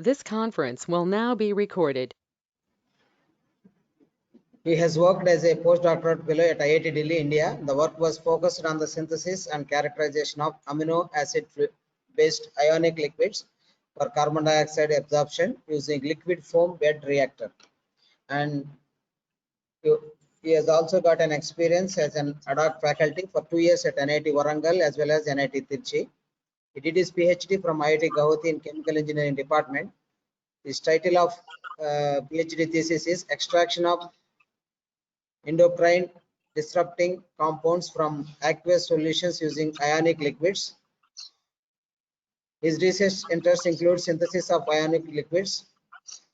This conference will now be recorded. He has worked as a postdoctoral fellow at IIT Delhi, India. The work was focused on the synthesis and characterization of amino acid-based ionic liquids for carbon dioxide absorption using liquid foam bed reactor. And he has also got an experience as an ad hoc faculty for 2 years at NIT Warangal as well as NIT Tirchi. He did his PhD from IIT Guwahati in Chemical Engineering Department. His title of PhD thesis is Extraction of Endocrine Disrupting Compounds from Aqueous Solutions Using Ionic Liquids. His research interests include synthesis of ionic liquids,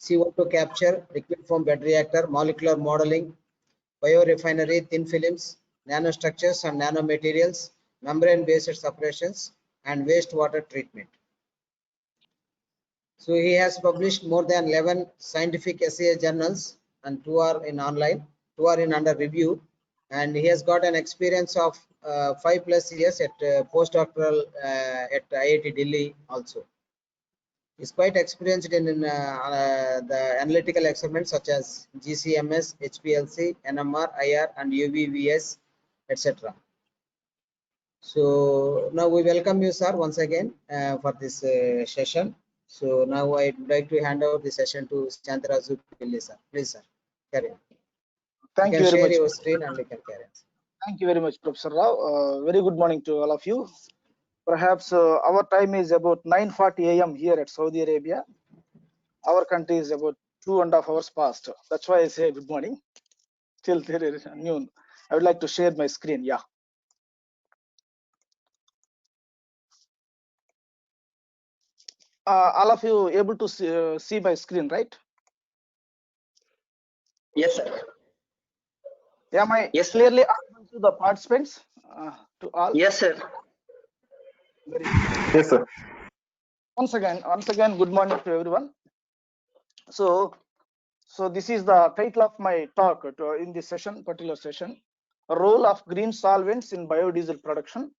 CO2 capture, liquid foam bed reactor, molecular modeling, biorefinery, thin films, nanostructures and nanomaterials, membrane-based separations, and wastewater treatment. So he has published more than 11 scientific essay journals, and 2 are in online, 2 are in under review, and he has got an experience of 5+ years at postdoctoral at IIT Delhi also. He's quite experienced in the analytical experiments such as GCMS, HPLC, NMR, IR, and UVVS, etc. So now we welcome you, sir, once again for this session. So now I would like to hand over the session to Chantarazu Pilli, sir. Please, sir, carry on. Thank you you very share much. Your screen and we can carry on. Thank you very much, Professor Rao. Very good morning to all of you. Perhaps our time is about 9:40 a.m. here at Saudi Arabia. Our country is about 2.5 hours past. That's why I say good morning. Till there is noon. I would like to share my screen. Yeah. All of you able to see my screen, right? Yes, sir. Yeah, yes, clearly audible to the participants, to all? Yes, sir. Yes, sir. Once again, good morning to everyone. So this is the title of my talk in this particular session: role of green solvents in biodiesel production,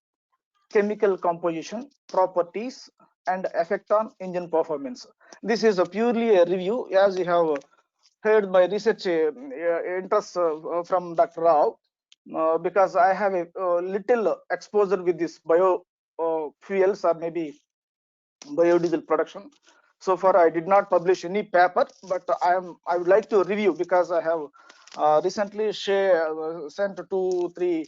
chemical composition, properties, and effect on engine performance. This is purely a review, as you have heard my research interests from Dr. Rao, because I have a little exposure with this fuels or maybe biodiesel production. So far, I did not publish any paper, but I would like to review because I have recently sent 2, 3,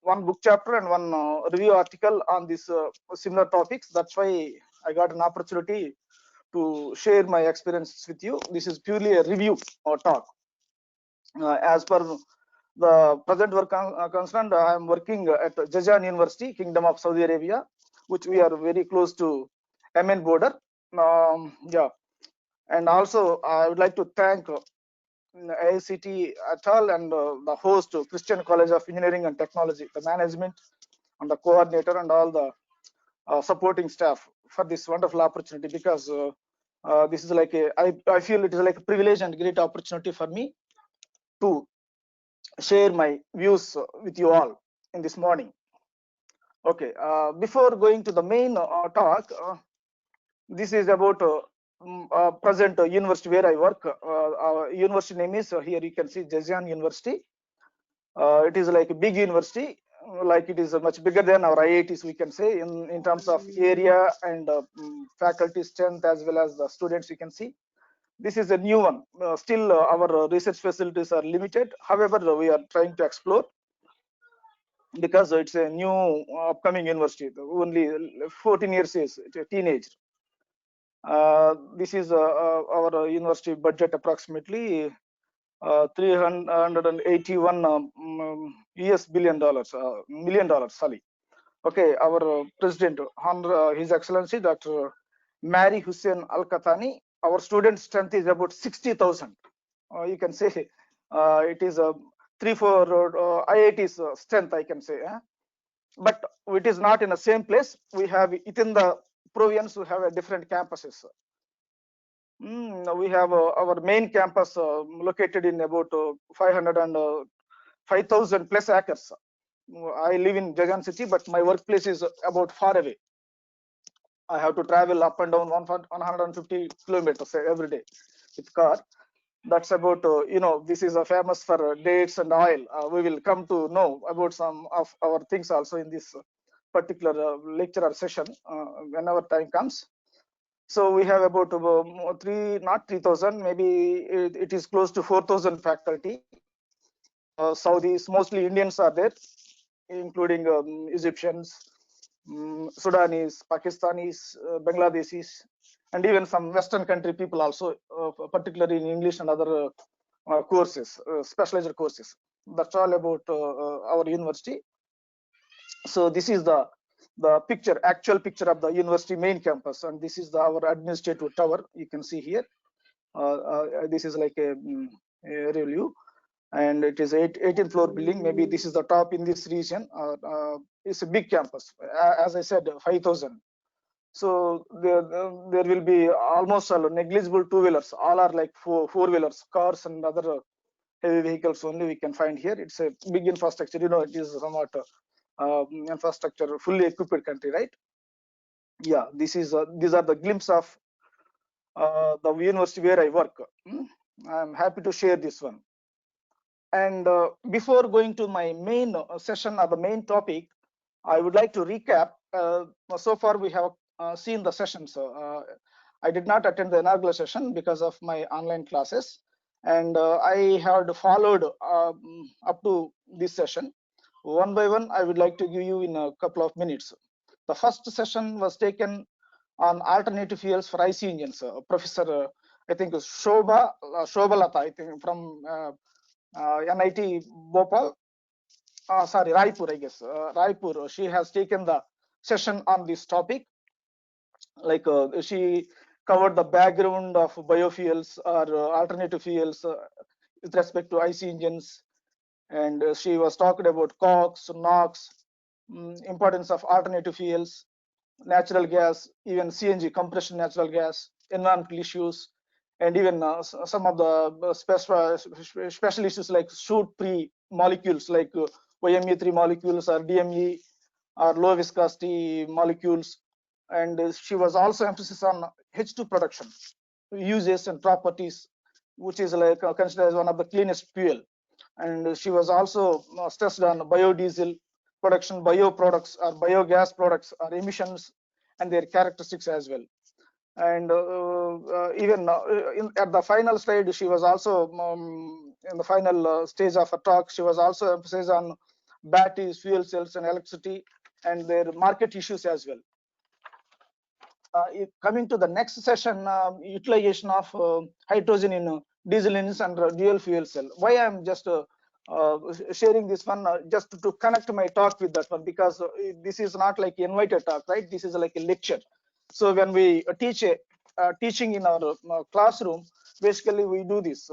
one book chapter and one review article on this similar topics. That's why I got an opportunity to share my experiences with you. This is purely a review or talk. As per the present work concerned, I am working at Jazan University, Kingdom of Saudi Arabia, which we are very close to Yemen border. Yeah, and also I would like to thank AICT et al. And the host, Christian College of Engineering and Technology, the management and the coordinator and all the supporting staff for this wonderful opportunity, because this is like I feel it is like a privilege and great opportunity for me to share my views with you all in this morning. Okay, before going to the main talk, this is about present university where I work. Our university name is here you can see Jazan University. It is like a big university, like it is much bigger than our IITs, we can say, in terms of area and faculty strength as well as the students. You can see this is a new one. Still our research facilities are limited. However, we are trying to explore because it's a new upcoming university. Only 14 years is a teenage. This is our university budget, approximately $381 US billion dollars, million dollars. Sorry. Okay, our president, His Excellency Dr. Mary Hussein Al Katani. Our student strength is about 60,000. You can say it is a 3-4 IIT's strength, I can say. But it is not in the same place. We have within the province, we have a different campuses. We have our main campus located in about 5,000 plus acres. I live in Jazan city, but my workplace is about far away. I have to travel up and down 150 kilometers every day with car. That's about, this is a famous for dates and oil. We will come to know about some of our things also in this particular lecture or session whenever time comes. So we have about not 3,000, maybe it is close to 4,000 faculty. Saudis, mostly Indians are there, including Egyptians, Sudanese, Pakistanis, Bangladeshis, and even some Western country people also, particularly in English and other courses, specialized courses. That's all about our university. So this is the actual picture of the university main campus, and this is our administrative tower. You can see here. This is like a aerial view, and it is 18th floor building. Maybe this is the top in this region. It's a big campus. As I said, 5,000. So there will be almost negligible two-wheelers. All are like four-wheelers, cars and other heavy vehicles only we can find here. It's a big infrastructure. It is somewhat infrastructure fully equipped country, right? Yeah, these are the glimpse of the university where I work. I'm happy to share this one. And before going to my main session or the main topic, I would like to recap. So far, we have seen the sessions. I did not attend the inaugural session because of my online classes, and I had followed up to this session. One by one, I would like to give you in a couple of minutes. The first session was taken on alternative fuels for IC engines. Professor, I think, Shobhalata, I think, from NIT Bhopal, Raipur, I guess. Raipur, she has taken the session on this topic. Like she covered the background of biofuels or alternative fuels with respect to IC engines. And she was talking about COX, NOx, importance of alternative fuels, natural gas, even CNG, compression natural gas, environmental issues, and even some of the special issues like soot-free molecules like YME3 molecules or DME or low viscosity molecules. And she was also emphasis on H2 production uses and properties, which is like considered as one of the cleanest fuel. And she was also stressed on biodiesel production, bioproducts or biogas products or emissions and their characteristics as well. And even at the final slide, she was also in the final stage of a talk, she was also emphasized on batteries, fuel cells, and electricity and their market issues as well. Coming to the next session, utilization of hydrogen in diesel engines and dual fuel cell. Why I'm just sharing this one, just to connect my talk with that one, because this is not like invited talk, right? This is like a lecture. So when we teach teaching in our classroom, basically we do this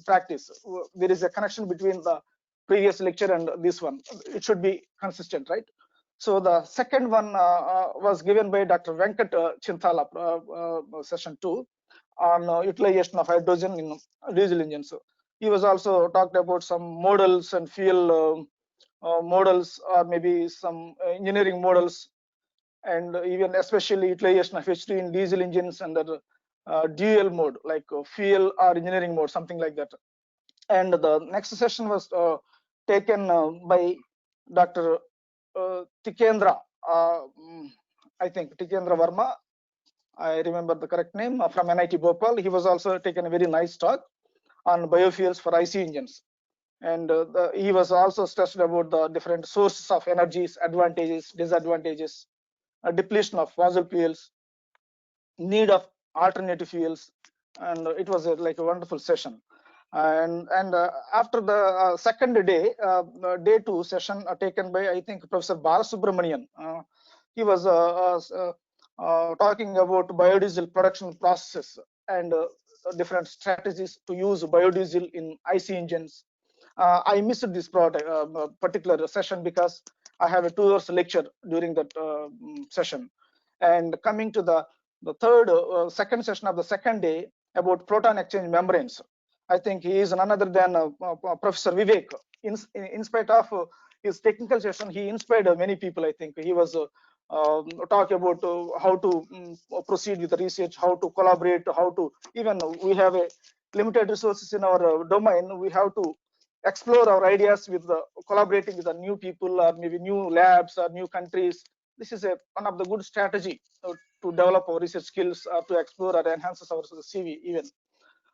practice. There is a connection between the previous lecture and this one. It should be consistent, right? So the second one was given by Dr. Venkat Chintala, session 2, on utilization of hydrogen in diesel engines. So he was also talked about some models and fuel models, or maybe some engineering models, and even especially utilization of H2 in diesel engines under dual mode, like fuel or engineering mode, something like that. And the next session was taken by Dr. Tikendra, I think Tikendra Verma, I remember the correct name, from NIT Bhopal. He was also taken a very nice talk on biofuels for IC engines. And he was also stressed about the different sources of energies, advantages, disadvantages, depletion of fossil fuels, need of alternative fuels, and it was like a wonderful session. And after the second day, day 2 session taken by, I think, Professor Balasubramanian, he was talking about biodiesel production processes and different strategies to use biodiesel in IC engines. I missed this particular session because I have a 2 hours lecture during that session. And coming to the third second session of the second day about proton exchange membranes, I think he is none other than Professor Vivek. In spite of his technical session, he inspired many people. I think he was talk about how to proceed with the research, how to collaborate, how to, even we have a limited resources in our domain, we have to explore our ideas with the collaborating with the new people or maybe new labs or new countries. This is one of the good strategy to develop our research skills or to explore or enhance our CV. Even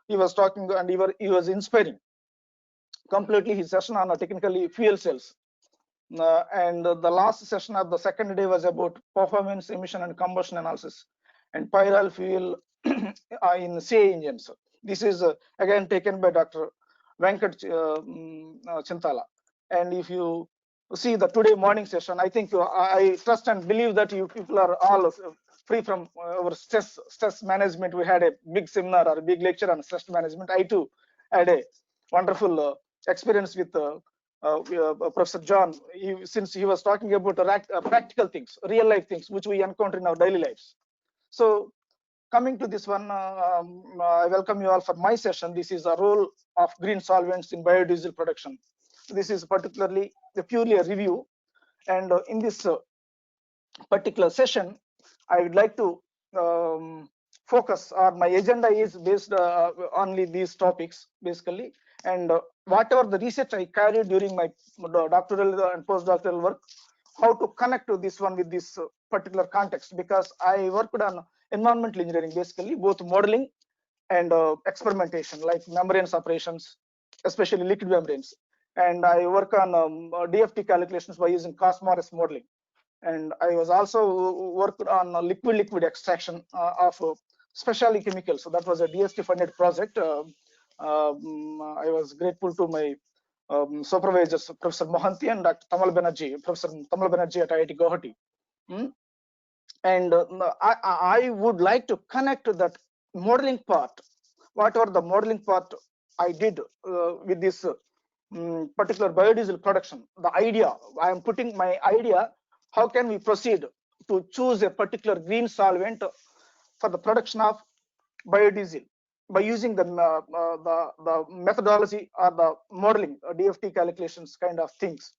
he was talking and he was inspiring completely his session on technically fuel cells. And the last session of the second day was about performance, emission, and combustion analysis and pyral fuel in CA engines. This is again taken by Dr. Venkat Chintala. And if you see the today morning session, I think I trust and believe that you people are all free from our stress management. We had a big seminar or a big lecture on stress management. I too had a wonderful experience with Professor John, since he was talking about practical things, real life things, which we encounter in our daily lives. So coming to this one, I welcome you all for my session. This is a role of green solvents in biodiesel production. This is particularly purely a review. And in this particular session, I would like to focus, or my agenda is based only these topics basically, and whatever the research I carried during my doctoral and postdoctoral work, how to connect to this one with this particular context, because I worked on environmental engineering basically, both modeling and experimentation like membranes operations, especially liquid membranes, and I work on DFT calculations by using COSMOS modeling. And I was also worked on liquid extraction of specialty chemicals. So that was a DST funded project. I was grateful to my supervisors, Professor Mohanty and Dr. Tamal Banerjee, Professor Tamal Banerjee at IIT Guwahati. And I would like to connect to that modeling part, whatever the modeling part I did with this particular biodiesel production. The idea, I am putting my idea, how can we proceed to choose a particular green solvent for the production of biodiesel by using the methodology or the modeling, DFT calculations kind of things.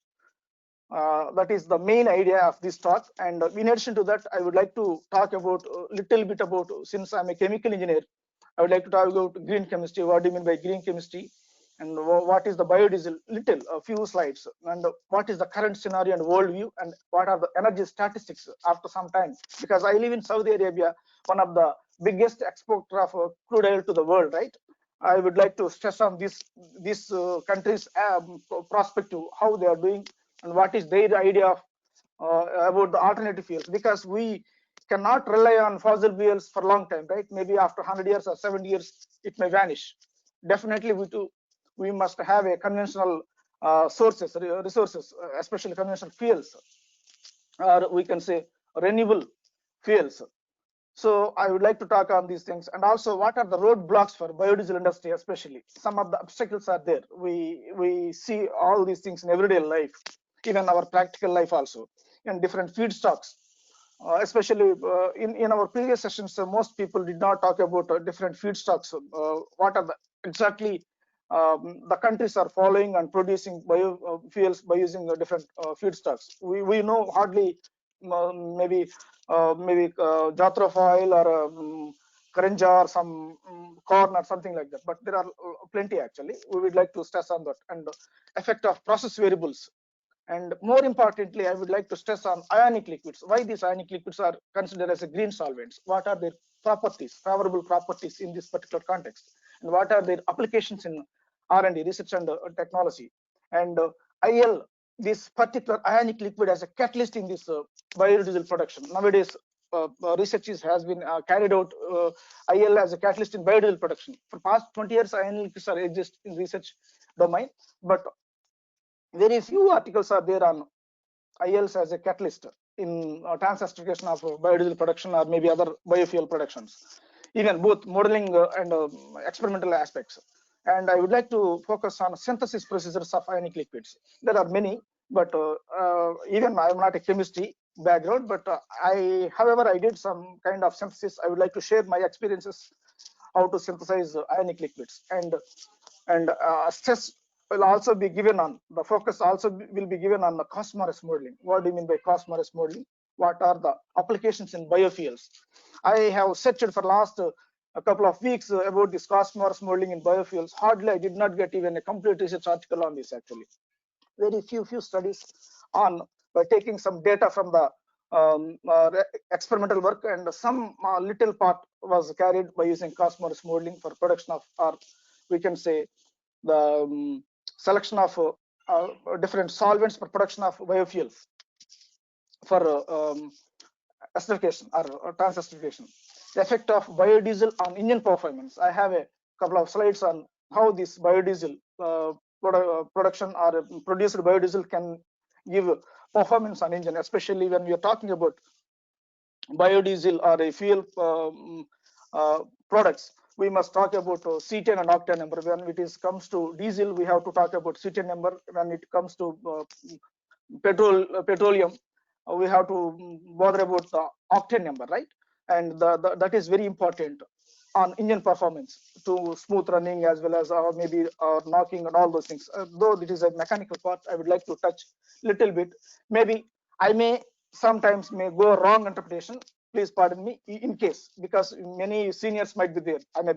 That is the main idea of this talk. And in addition to that, I would like to talk about a little bit about, since I'm a chemical engineer, I would like to talk about green chemistry. What do you mean by green chemistry? And what is the biodiesel? A few slides. And what is the current scenario and worldview? And what are the energy statistics after some time? Because I live in Saudi Arabia, one of the biggest exporter of crude oil to the world, right? I would like to stress on this country's perspective, how they are doing, and what is their idea of about the alternative fuels, because we cannot rely on fossil fuels for a long time, right? Maybe after 100 years or 70 years, it may vanish. Definitely, we must have a conventional resources, especially conventional fuels, or we can say renewable fuels. So I would like to talk on these things, and also what are the roadblocks for biodiesel industry, especially some of the obstacles are there. We see all these things in everyday life, even our practical life also, and different feedstocks. Especially in our previous sessions, most people did not talk about different feedstocks. What are the exactly the countries are following and producing biofuels by using different feedstocks. We know hardly maybe jatropha oil or karanja or some corn or something like that, but there are plenty actually. We would like to stress on that, and effect of process variables. And more importantly, I would like to stress on ionic liquids. Why these ionic liquids are considered as a green solvents? What are their properties, favorable properties in this particular context? And what are their applications in R&D, research and technology? And IL, this particular ionic liquid as a catalyst in this biodiesel production. Nowadays, research has been carried out IL as a catalyst in biodiesel production. For past 20 years, ionic liquids are exist in research domain, but very few articles are there on ILs as a catalyst in transesterification of biodiesel production or maybe other biofuel productions, even both modeling and experimental aspects. And I would like to focus on synthesis procedures of ionic liquids. There are many, but even I am not a chemistry background, but however, I did some kind of synthesis. I would like to share my experiences how to synthesize ionic liquids, and stress will also be given on the focus also will be given on the COSMOS modeling. What do you mean by COSMOS modeling? what are the applications in biofuels. I have searched for last a couple of weeks about this cosmos molding in biofuels. Hardly I did not get even a complete research article on this actually. Very few studies on by taking some data from the experimental work, and some little part was carried by using cosmos modeling for production of, or we can say the selection of different solvents for production of biofuels for acidification or trans-acidification. The effect of biodiesel on engine performance. I have a couple of slides on how this biodiesel production or produced biodiesel can give performance on engine, especially when we are talking about biodiesel or a fuel products. We must talk about C10 and octane number. When it comes to diesel, we have to talk about C10 number. When it comes to petroleum, we have to bother about the octane number, right? And that is very important on engine performance to smooth running as well as maybe knocking and all those things. Though it is a mechanical part, I would like to touch little bit. Maybe I may sometimes may go wrong interpretation. Please pardon me in case, because many seniors might be there. I'm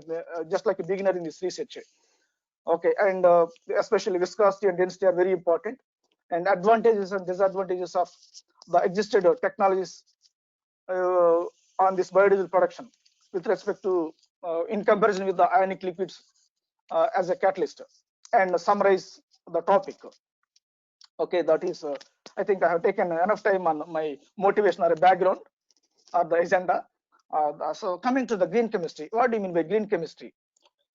just like a beginner in this research. Okay, and especially viscosity and density are very important, and advantages and disadvantages of the existed technologies on this biodiesel production with respect to in comparison with the ionic liquids as a catalyst, and summarize the topic. Okay, that is I think I have taken enough time on my motivation or a background or the agenda. So coming to the green chemistry, what do you mean by green chemistry?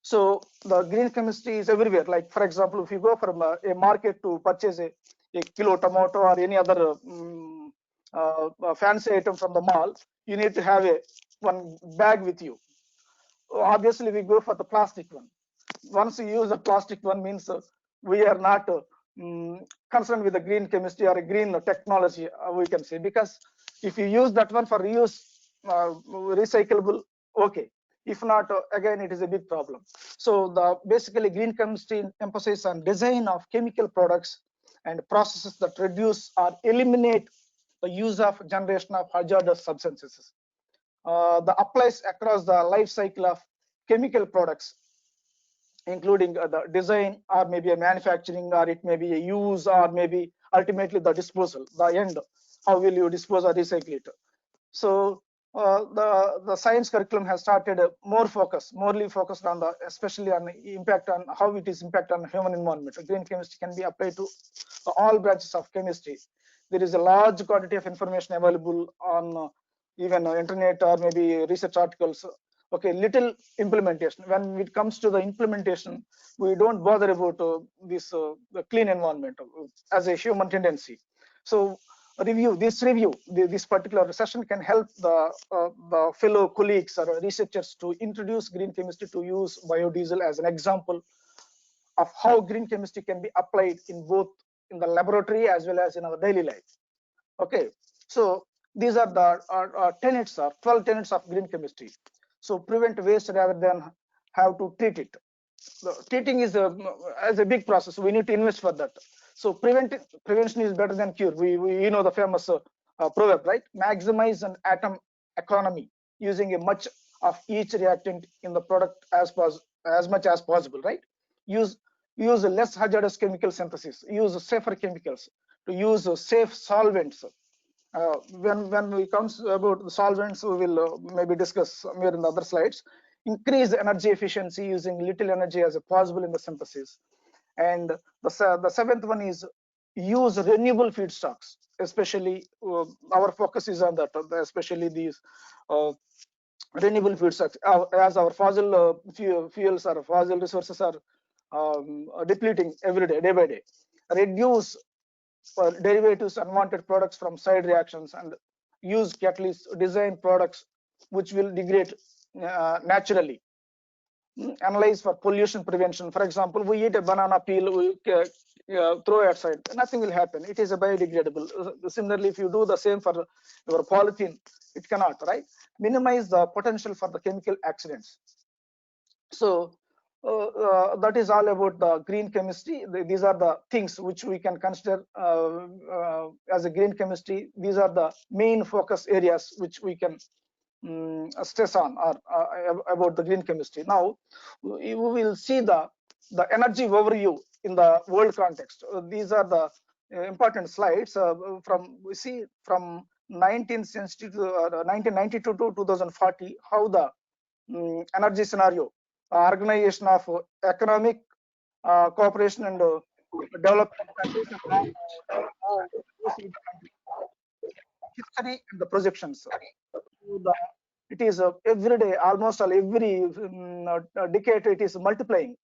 So the green chemistry is everywhere. Like for example, if you go from a market to purchase a kilo tomato or any other fancy item from the mall, you need to have one bag with you. Obviously, we go for the plastic one. Once you use the plastic one, means we are not concerned with the green chemistry or a green technology, we can say, because if you use that one for reuse, recyclable, okay. If not, again, it is a big problem. So the basically green chemistry emphasizes on design of chemical products and processes that reduce or eliminate the use of generation of hazardous substances. That applies across the life cycle of chemical products, including the design or maybe a manufacturing, or it may be a use, or maybe ultimately the disposal, the end. How will you dispose or recycle it? So the science curriculum has started morely focused on the, especially on the impact on how it is impact on human environment. Green chemistry can be applied to all branches of chemistry. There is a large quantity of information available on even internet or maybe research articles. Okay, little implementation. When it comes to the implementation, we don't bother about the clean environment as a human tendency. So this particular session can help the fellow colleagues or researchers to introduce green chemistry, to use biodiesel as an example of how green chemistry can be applied in both in the laboratory as well as in our daily life. Okay, so these are the tenets or 12 tenets of green chemistry. So prevent waste rather than have to treat it. The treating is a big process. We need to invest for that. So prevention is better than cure. We know the famous proverb, right? Maximize an atom economy using a much of each reactant in the product as much as possible, right? Use less hazardous chemical synthesis. Use safer chemicals. To use safe solvents. When we comes about the solvents, we will maybe discuss somewhere in the other slides. Increase energy efficiency using little energy as possible in the synthesis. And the seventh one is use renewable feedstocks. Especially our focus is on that, especially these renewable feedstocks, as our fossil fuels or fossil resources are depleting every day, day by day. Reduce derivatives, unwanted products from side reactions, and use catalysts, design products which will degrade naturally. Analyze for pollution prevention. For example, we eat a banana peel, we throw it outside, nothing will happen. It is a biodegradable. Similarly, if you do the same for your polythene, it cannot, right? Minimize the potential for the chemical accidents. So that is all about the green chemistry. These are the things which we can consider as a green chemistry. These are the main focus areas which we can stress on or about the green chemistry. Now we will see the energy overview in the world context. These are the important slides from we see from 19th century to 1992 to 2040 how the energy scenario, organization of economic cooperation and development countries and how they see the country, history and the projections. So it is every day, almost every decade, it is multiplying.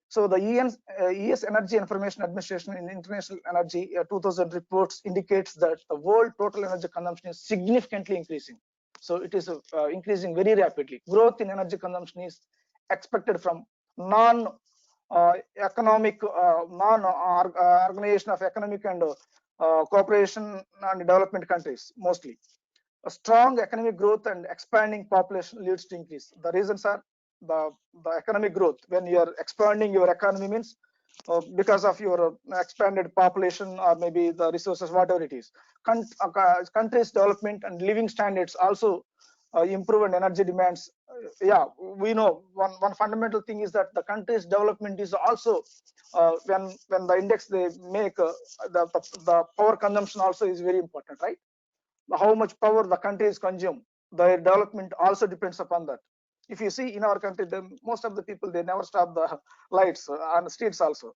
So the US Energy Information Administration in International Energy 2000 reports indicates that the world total energy consumption is significantly increasing. So it is increasing very rapidly. Growth in energy consumption is expected from non economic, non organization of economic and cooperation and development countries mostly. A strong economic growth and expanding population leads to increase. The reasons are the economic growth. When you are expanding your economy means because of your expanded population or maybe the resources, whatever it is. Countries' development and living standards also improve and energy demands. Yeah, we know one fundamental thing is that the country's development is also when the index they make the power consumption also is very important, right? How much power the country is consumed, the development also depends upon that. If you see in our country, most of the people they never stop the lights on the streets also.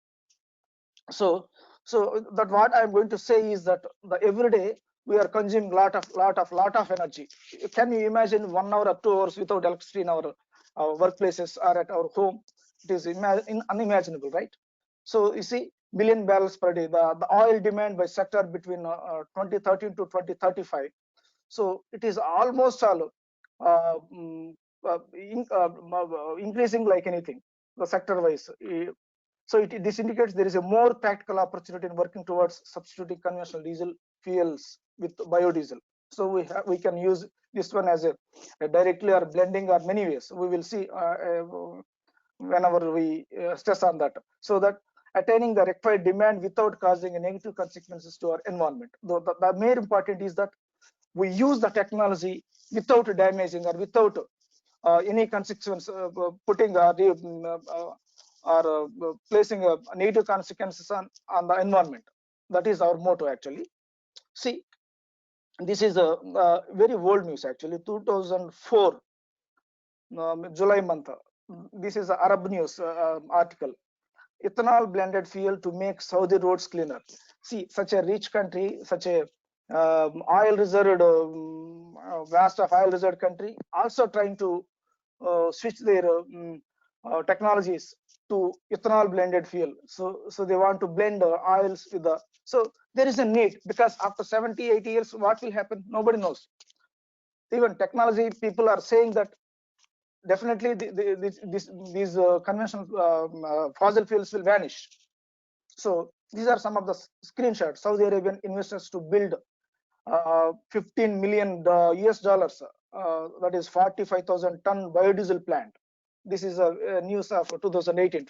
So that what I'm going to say is that the every day we are consuming lot of energy. Can you imagine 1 hour or 2 hours without electricity in our workplaces or at our home? It is unimaginable, right? So you see, billion barrels per day, the oil demand by sector between 2013 to 2035. So it is almost all increasing like anything, the sector wise. So this indicates there is a more practical opportunity in working towards substituting conventional diesel fuels with biodiesel. So we can use this one as a directly or blending or many ways. We will see whenever we stress on that, so that attaining the required demand without causing a negative consequences to our environment. The more important is that we use the technology without damaging or without any consequence, putting or placing negative consequences on the environment. That is our motto actually. See, this is a very old news actually, 2004 July month. This is a Arab News article. Ethanol blended fuel to make Saudi roads cleaner. See, such a rich country, such a oil reserved, vast of oil reserved country, also trying to switch their technologies to ethanol blended fuel. So they want to blend oils with the. So there is a need, because after 70, 80 years, what will happen? Nobody knows. Even technology people are saying that definitely these conventional fossil fuels will vanish. So these are some of the screenshots. Saudi Arabian investors to build 15 million US dollars, that is 45,000 ton biodiesel plant. This is a news of 2018,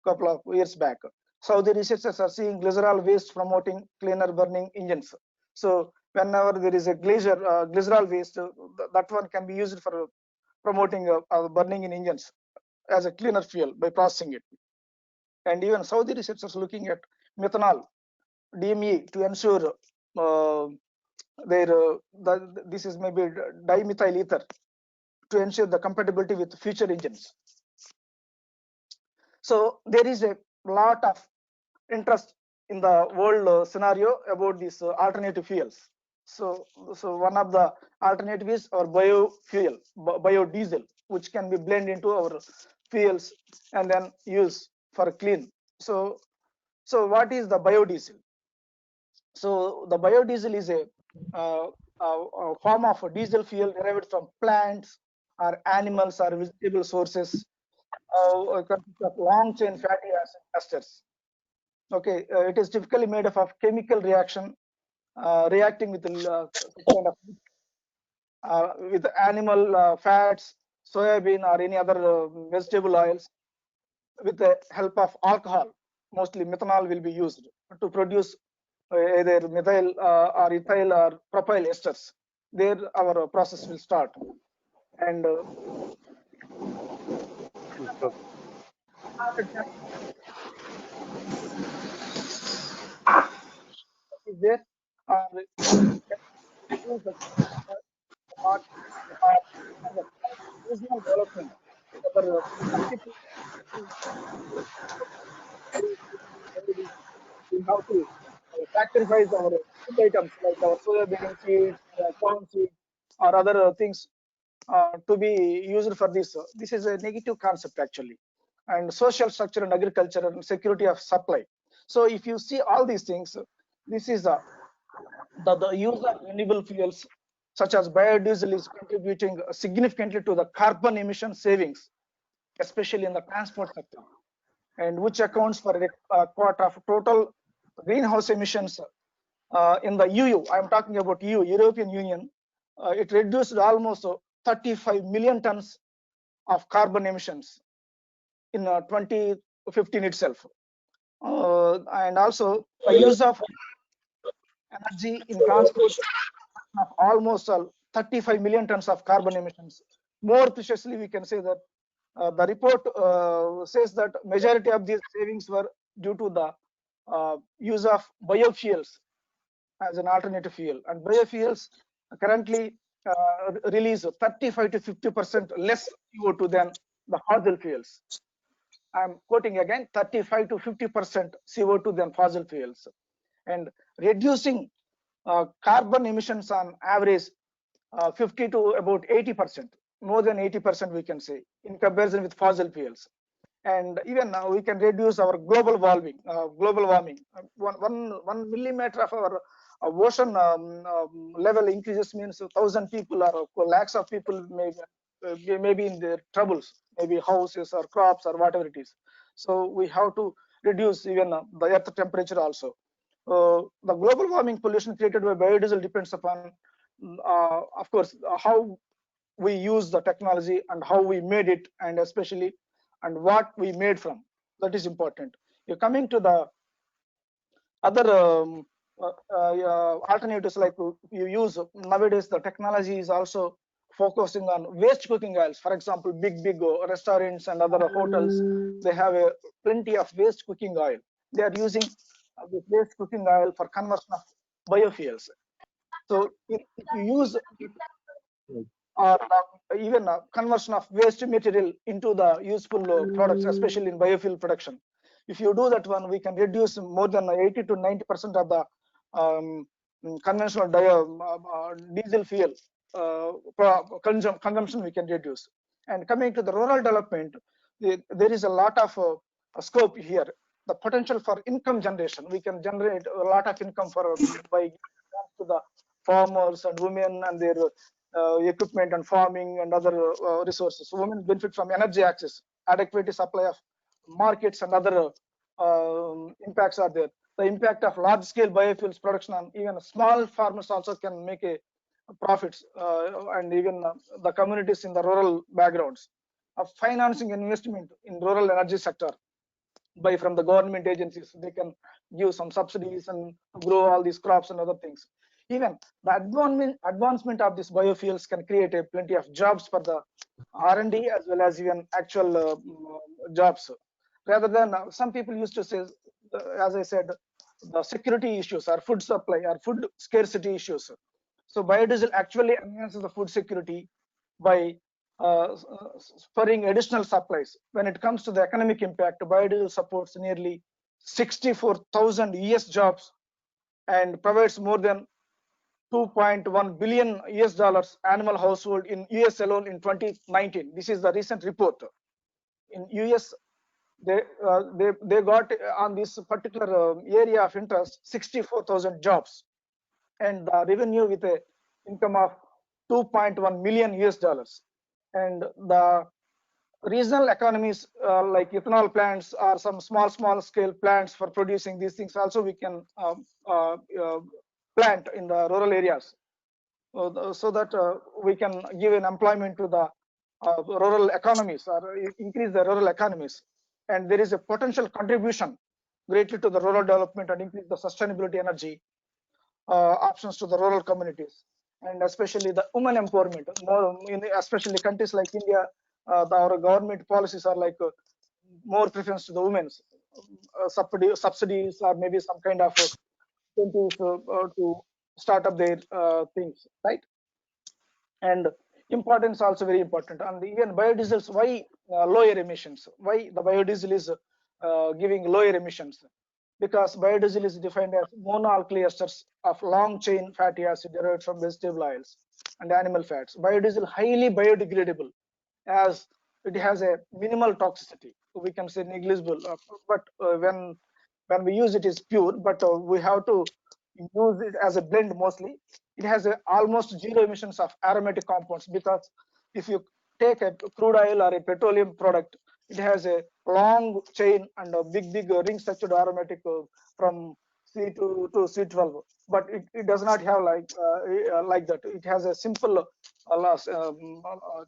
couple of years back. Saudi researchers are seeing glycerol waste promoting cleaner burning engines. So whenever there is a glycerol waste, that one can be used for promoting burning in engines as a cleaner fuel by processing it. And even Saudi researchers looking at methanol, DME, to ensure this is maybe dimethyl ether, to ensure the compatibility with future engines. So there is a lot of interest in the world scenario about these alternative fuels. So one of the alternatives are biofuel, biodiesel, which can be blended into our fuels and then used for clean. So what is the biodiesel? So the biodiesel is a form of a diesel fuel derived from plants or animals or vegetable sources, consists of long chain fatty acid esters. Okay, it is typically made up of chemical reaction, reacting with kind of with animal fats. soybean or any other vegetable oils with the help of alcohol. Mostly methanol will be used to produce either methyl or ethyl or propyl esters. There our process will start. And is there reduce the part as a regional development. Our country we have to sacrifice our food items like our soybean seeds, corn seeds, or other things to be used for this. This is a negative concept actually, and social structure and agriculture and security of supply. So if you see all these things, this is the use of renewable fuels such as biodiesel is contributing significantly to the carbon emission savings, especially in the transport sector, and which accounts for a quarter of total greenhouse emissions in the EU. I'm talking about EU, European Union. It reduced almost 35 million tons of carbon emissions in 2015 itself. And also the use of energy in transport of almost 35 million tons of carbon emissions. More precisely, we can say that the report says that majority of these savings were due to the use of biofuels as an alternative fuel, and biofuels currently release 35 to 50% less CO2 than the fossil fuels. I'm quoting again, 35 to 50% CO2 than fossil fuels, and reducing carbon emissions on average 50 to about 80%, more than 80% we can say, in comparison with fossil fuels. And even we can reduce our global warming. One millimeter of our ocean level increases means 1,000 people or lakhs of people may be in their troubles, maybe houses or crops or whatever it is. So we have to reduce even the earth temperature also. The global warming pollution created by biodiesel depends upon, of course, how we use the technology and how we made it, and especially and what we made from. That is important. You're coming to the other alternatives like you use nowadays. The technology is also focusing on waste cooking oils. For example, big restaurants and other hotels, they have a plenty of waste cooking oil. They are using this waste cooking oil for conversion of biofuels. So if you use or even conversion of waste material into the useful products, especially in biofuel production. If you do that one, we can reduce more than 80 to 90% of the conventional diesel fuel consumption we can reduce. And coming to the rural development, there is a lot of scope here. The potential for income generation, we can generate a lot of income for by to the farmers and women and their equipment and farming and other resources. So women benefit from energy access, adequate supply of markets, and other impacts are there. The impact of large-scale biofuels production on even small farmers also can make a profits, and even the communities in the rural backgrounds of financing investment in rural energy sector by from the government agencies. They can give some subsidies and grow all these crops and other things. Even the advancement of these biofuels can create a plenty of jobs for the R&D as well as even actual jobs. Rather than some people used to say, as I said, the security issues or food supply or food scarcity issues. So biodiesel actually enhances the food security by spurring additional supplies. When it comes to the economic impact, biodiesel supports nearly 64,000 US jobs and provides more than 2.1 billion US dollars annual household in US alone in 2019. This is the recent report. In US, they got on this particular area of interest 64,000 jobs and the revenue with a income of 2.1 million US dollars. And the regional economies like ethanol plants or some small scale plants for producing these things also we can plant in the rural areas, so that we can give an employment to the rural economies or increase the rural economies, and there is a potential contribution greatly to the rural development and increase the sustainability energy options to the rural communities, and especially the women empowerment. More in especially countries like India, our government policies are like more preference to the women's subsidies or maybe some kind of incentives to start up their things, right? And importance also very important. And even biodiesels, why lower emissions? Why the biodiesel is giving lower emissions? Because biodiesel is defined as monoalkyl esters of long chain fatty acid derived from vegetable oils and animal fats. Biodiesel highly biodegradable, as it has a minimal toxicity. We can say negligible, but when we use it is pure. But we have to use it as a blend mostly. It has a almost zero emissions of aromatic compounds, because if you take a crude oil or a petroleum product, it has a long chain and a big ring structured aromatic from C to C12, but it does not have like that. It has a simple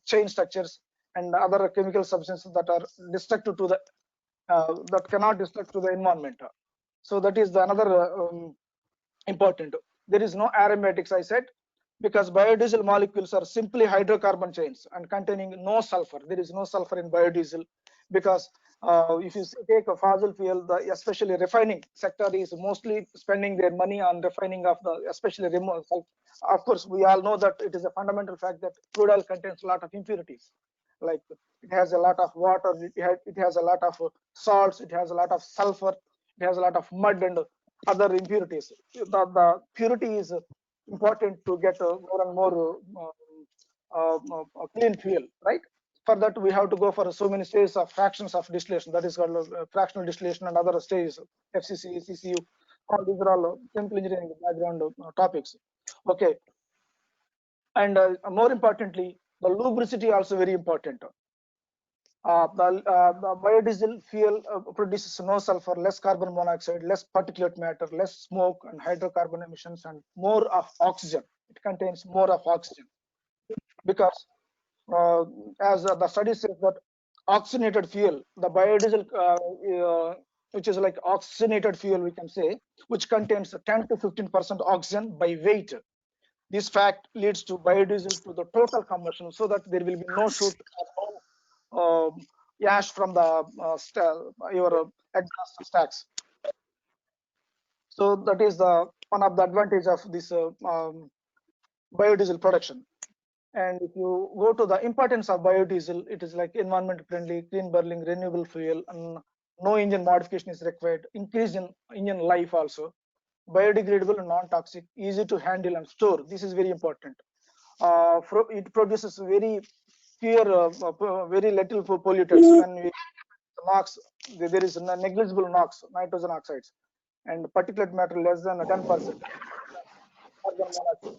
chain structures and other chemical substances that are destructive to the that cannot destruct to the environment. So that is the another important. There is no aromatics, I said, because biodiesel molecules are simply hydrocarbon chains and containing no sulfur. There is no sulfur in biodiesel, because if you take a fossil fuel, especially refining sector is mostly spending their money on refining of the especially remote. Of course, we all know that it is a fundamental fact that crude oil contains a lot of impurities. Like it has a lot of water, it has a lot of salts, it has a lot of sulfur, it has a lot of mud and other impurities. The purity is important to get more and more clean fuel, right? For that, we have to go for so many stages of fractions of distillation. That is called fractional distillation and other stages, FCC, CCU. All these are all chemical engineering background topics. Okay, and more importantly, the lubricity also very important. The biodiesel fuel produces no sulfur, less carbon monoxide, less particulate matter, less smoke and hydrocarbon emissions, and more of oxygen. It contains more of oxygen, because as the study says that oxygenated fuel, the biodiesel, which is like oxygenated fuel, we can say, which contains 10 to 15% oxygen by weight. This fact leads to biodiesel to the total combustion, so that there will be no soot or no ash from the your exhaust stacks. So that is the one of the advantage of this biodiesel production. And if you go to the importance of biodiesel, it is like environment friendly, clean burning, renewable fuel, and no engine modification is required. Increase in engine life also. Biodegradable and non-toxic, easy to handle and store. This is very important. It produces very pure, very little pollutants. When we NOx, there is negligible NOx, nitrogen oxides, and particulate matter less than 10%. Carbon monoxide.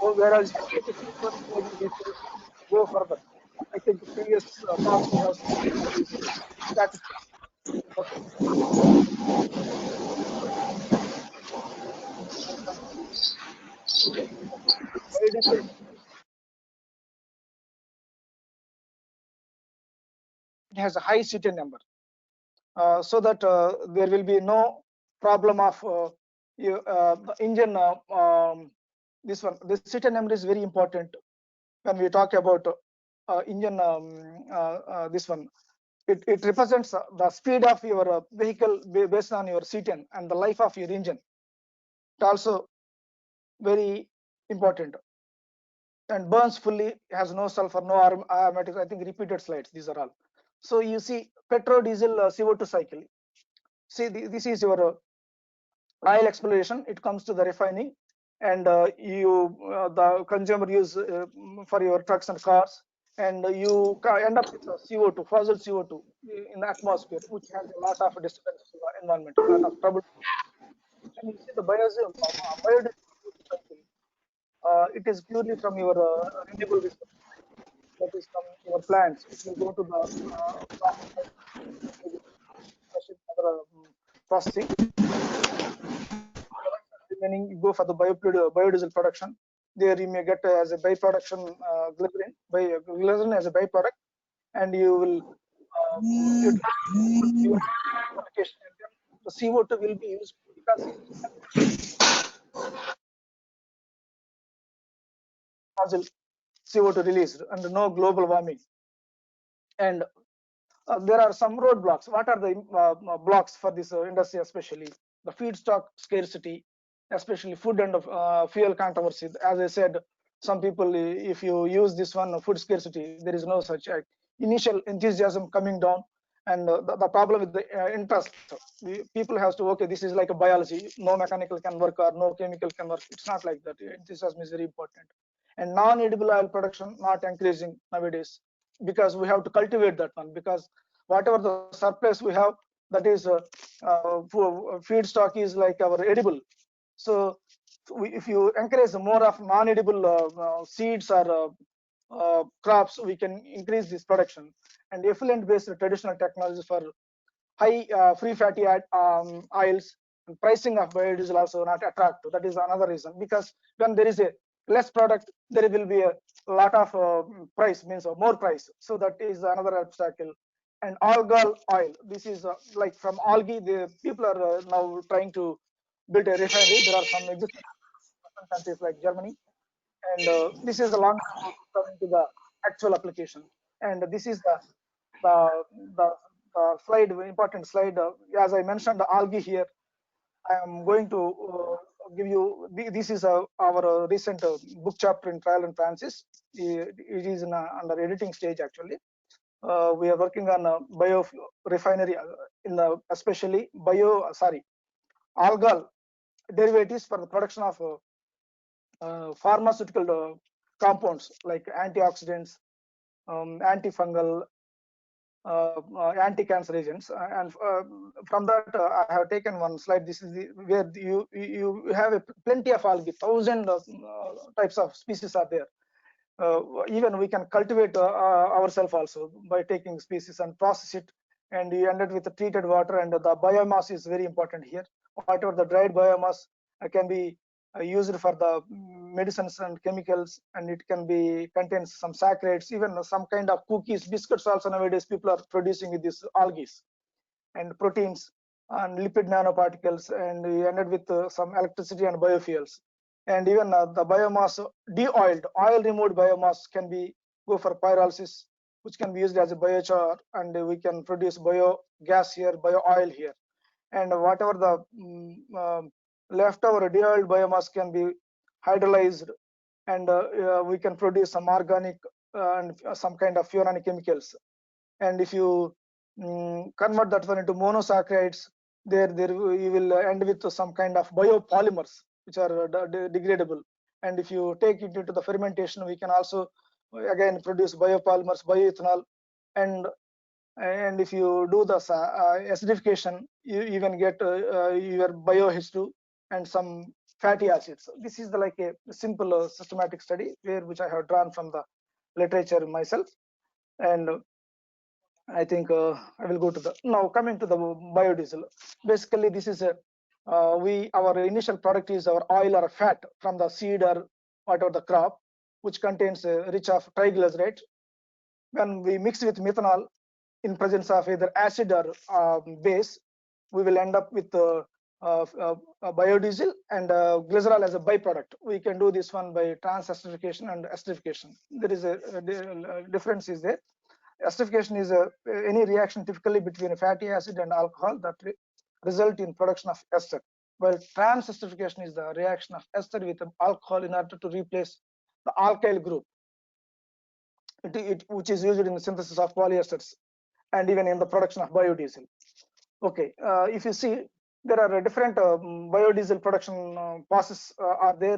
Whereas go further. I think the previous talks we have seen all these statistics. Okay. Biodiesel, it has a high CTN number, so that there will be no problem of the engine. This one, this CTN number is very important when we talk about engine. This one, it represents the speed of your vehicle based on your CTN and the life of your engine. It also very important, and burns fully, has no sulfur, no aromatics. I think repeated slides, these are all. So you see petrol diesel CO2 cycle. See, this is your oil exploration. It comes to the refining, and the consumer use for your trucks and cars, and you end up with CO2, fossil CO2 in the atmosphere, which has a lot of disturbance to the environment, a lot of trouble. And you see the biodiesel cycle. It is purely from your renewable resources, that is from your plants. It will go to the processing, remaining you go for the biodiesel production. There you may get as a byproduction glycerin as a byproduct, and you will utilize application, and then the CO2 will be used because fossil CO2 released and no global warming. And there are some roadblocks. What are the blocks for this industry, especially the feedstock scarcity, especially food and fuel controversy? As I said, some people, if you use this one, food scarcity, there is no such initial enthusiasm coming down, and the problem with the interest. People have to, okay, this is like a biology, no mechanical can work or no chemical can work. It's not like that. Enthusiasm is very important. And non-edible oil production not increasing nowadays, because we have to cultivate that one, because whatever the surplus we have, that is feedstock is like our edible. So if you encourage more of non-edible seeds or crops, we can increase this production. And effluent based traditional technologies for high free fatty oils, and pricing of biodiesel also not attractive. That is another reason, because when there is a less product, there will be a lot of price, means more price. So that is another obstacle. And algal oil, this is like from algae, the people are now trying to build a refinery. There are some existing countries like Germany, and this is the long term coming to the actual application. And this is the, the, the slide, important slide. As I mentioned, the algae here, I am going to give you, this is our recent book chapter in Trial and Francis. It is in under editing stage actually. We are working on a bio refinery in the especially algal derivatives for the production of pharmaceutical compounds like antioxidants, antifungal, anti-cancer agents. And from that, I have taken one slide. This is where you have plenty of algae, thousand types of species are there. Even we can cultivate ourselves also by taking species and process it, and you end it with the treated water. And the biomass is very important here. Whatever the dried biomass can be used for the medicines and chemicals, and it can be contains some saccharides, even some kind of cookies, biscuits also nowadays people are producing with this algae, and proteins and lipid nanoparticles, and we ended with some electricity and biofuels. And even the biomass, de-oiled, oil removed biomass can be go for pyrolysis, which can be used as a biochar, and we can produce biogas here, bio oil here. And whatever the leftover de-oiled biomass can be hydrolyzed, and we can produce some organic and some kind of inorganic chemicals. And if you convert that one into monosaccharides, there you will end with some kind of biopolymers which are degradable. And if you take it into the fermentation, we can also again produce biopolymers, bioethanol. And if you do the acidification, you even get your bio-H2 and some fatty acids. So this is like a simple systematic study which I have drawn from the literature myself. And I think I will go to the now coming to the biodiesel. Basically, this is a our initial product is our oil or fat from the seed or whatever the crop, which contains rich of triglyceride. When we mix with methanol in presence of either acid or base, we will end up with biodiesel and glycerol as a byproduct. We can do this one by trans-esterification and esterification. There is a difference is there. Esterification is any reaction typically between a fatty acid and alcohol that result in production of ester, while trans-esterification is the reaction of ester with alcohol in order to replace the alkyl group, which is used in the synthesis of polyesters and even in the production of biodiesel. Okay, if you see, there are different biodiesel production process are there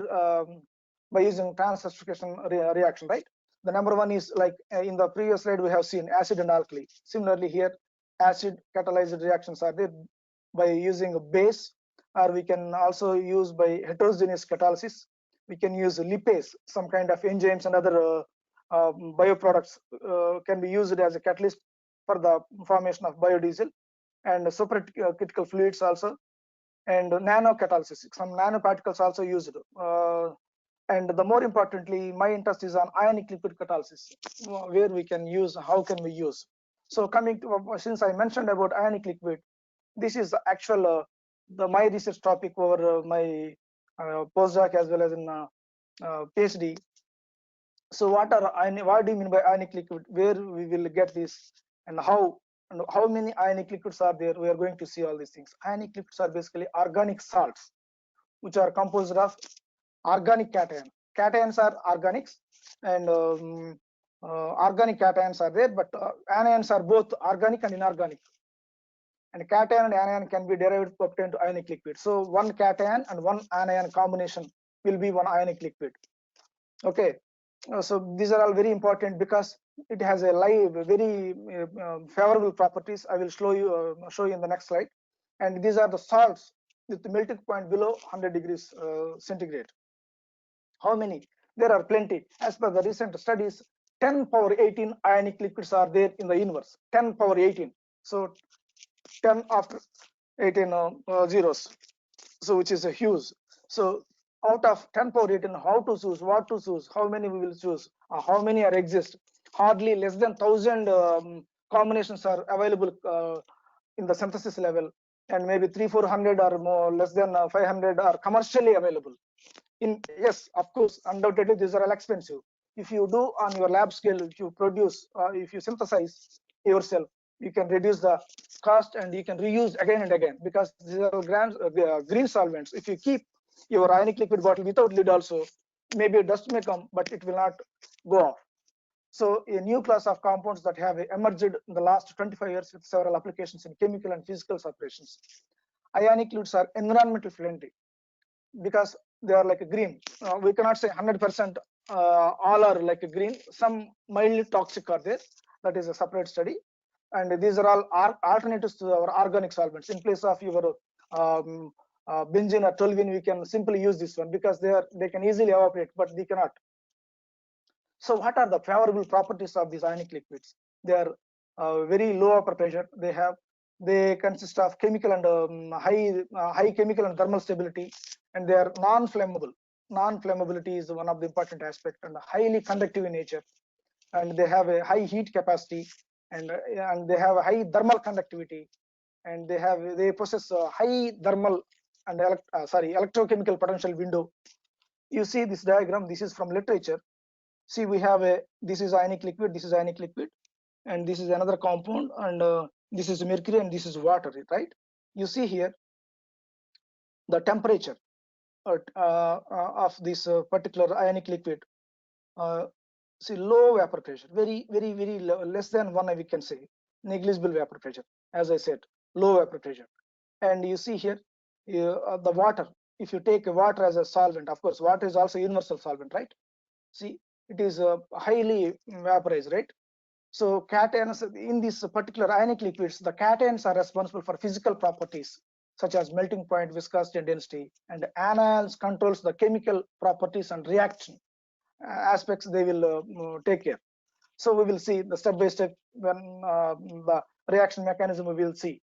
by using trans-esterification reaction, right? The number one is like in the previous slide we have seen acid and alkali. Similarly here, acid catalyzed reactions are there by using a base, or we can also use by heterogeneous catalysis. We can use lipase, some kind of enzymes and other bioproducts can be used as a catalyst for the formation of biodiesel, and supercritical fluids also. and nanocatalysis. Some nanoparticles also used. And the more importantly, my interest is on ionic liquid catalysis, where we can use, how can we use. So coming to, since I mentioned about ionic liquid, this is the actual my research topic over my postdoc as well as in PhD. So what do you mean by ionic liquid? Where we will get this, and how many ionic liquids are there? We are going to see all these things. Ionic liquids are basically organic salts, which are composed of organic cation. Cations are organics, and organic cations are there, but anions are both organic and inorganic. And cation and anion can be derived to obtain ionic liquid. So one cation and one anion combination will be one ionic liquid. Okay, so these are all very important because it has a very favorable properties. I will show you in the next slide. And these are the salts with the melting point below 100 degrees centigrade. How many? There are plenty. As per the recent studies, 10 power 18 ionic liquids are there in the universe. 10 power 18. So 10 after 18 zeros. So which is a huge. So out of 10 power 18, how to choose, what to choose, how many we will choose, how many are exist? Hardly less than 1,000 combinations are available in the synthesis level, and maybe 300-400 or more, less than 500 are commercially available. Yes, of course, undoubtedly these are all expensive. If you do on your lab scale, if you produce, if you synthesize yourself, you can reduce the cost and you can reuse again and again, because these are green solvents. If you keep your ionic liquid bottle without lid also, maybe dust may come, but it will not go off. So a new class of compounds that have emerged in the last 25 years with several applications in chemical and physical separations. Ionic liquids are environmental friendly because they are like a green. We cannot say 100% all are like a green. Some mildly toxic are there. That is a separate study. And these are all alternatives to our organic solvents. In place of your benzene or toluene, we can simply use this one because they can easily evaporate, but they cannot. So what are the favorable properties of these ionic liquids? They are very low upper pressure. They consist of chemical and high chemical and thermal stability, and they are non-flammable. Non-flammability is one of the important aspects, and highly conductive in nature. And they have a high heat capacity, and they have a high thermal conductivity, and they possess a high thermal and electrochemical potential window. You see this diagram. This is from literature. See, we have this is ionic liquid, this is ionic liquid, and this is another compound, and this is mercury, and this is water, right? You see here the temperature of this particular ionic liquid. See, low vapor pressure, very low, less than 1, we can say, negligible vapor pressure. As I said, low vapor pressure. And you see here the water. If you take water as a solvent, of course, water is also universal solvent, right? See, it is highly vaporized, right? So cations in these particular ionic liquids, the cations are responsible for physical properties such as melting point, viscosity, and density, and anions controls the chemical properties and reaction aspects they will take care. So we will see the step by step when the reaction mechanism we will see.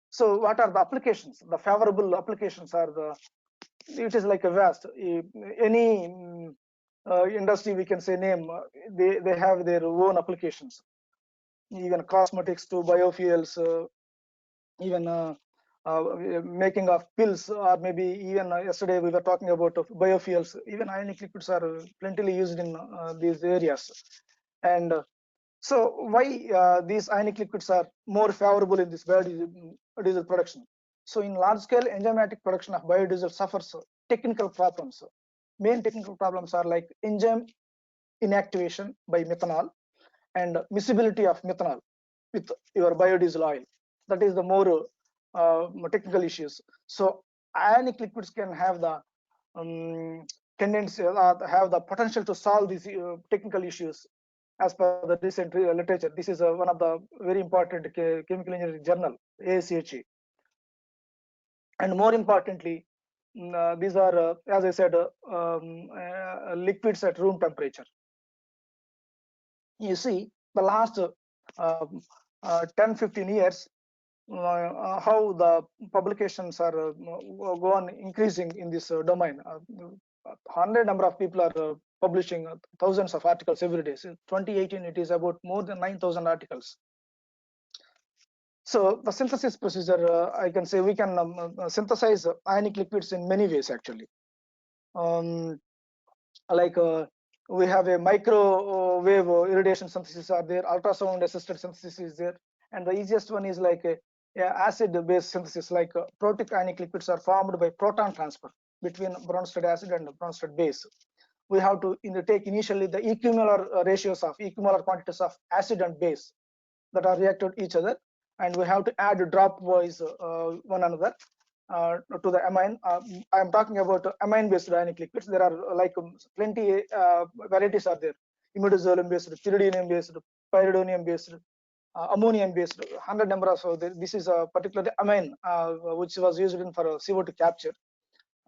So what are the applications? The favorable applications are it is like a vast, any industry we can say name, they have their own applications, even cosmetics to biofuels, even making of pills, or maybe even yesterday we were talking about biofuels. Even ionic liquids are plentifully used in these areas. And so why these ionic liquids are more favorable in this biodiesel production? So in large scale enzymatic production of biodiesel suffers technical problems. Main technical problems are like enzyme inactivation by methanol and miscibility of methanol with your biodiesel oil. That is the more technical issues. So ionic liquids can have the tendency, have the potential to solve these technical issues as per the recent literature. This is one of the very important chemical engineering journal, ASHE. And more importantly, these are, as I said, liquids at room temperature. You see, the last 10-15 years, how the publications are go on increasing in this domain. 100 number of people are publishing thousands of articles every day. So 2018, it is about more than 9,000 articles. So the synthesis procedure, I can say we can synthesize ionic liquids in many ways actually. Like we have a microwave irradiation synthesis are there, ultrasound assisted synthesis is there, and the easiest one is like a acid based synthesis, like protic ionic liquids are formed by proton transfer between Bronsted acid and Bronsted base. We have to take initially the equimolar ratios of equimolar quantities of acid and base that are reacted each other, and we have to add drop wise one another to the amine. I am talking about amine based ionic liquids. There are like plenty varieties are there: imidazolum based, pyridinium based, pyridonium based, ammonium based, 100 number of. This is a particular amine which was used in for CO2 capture,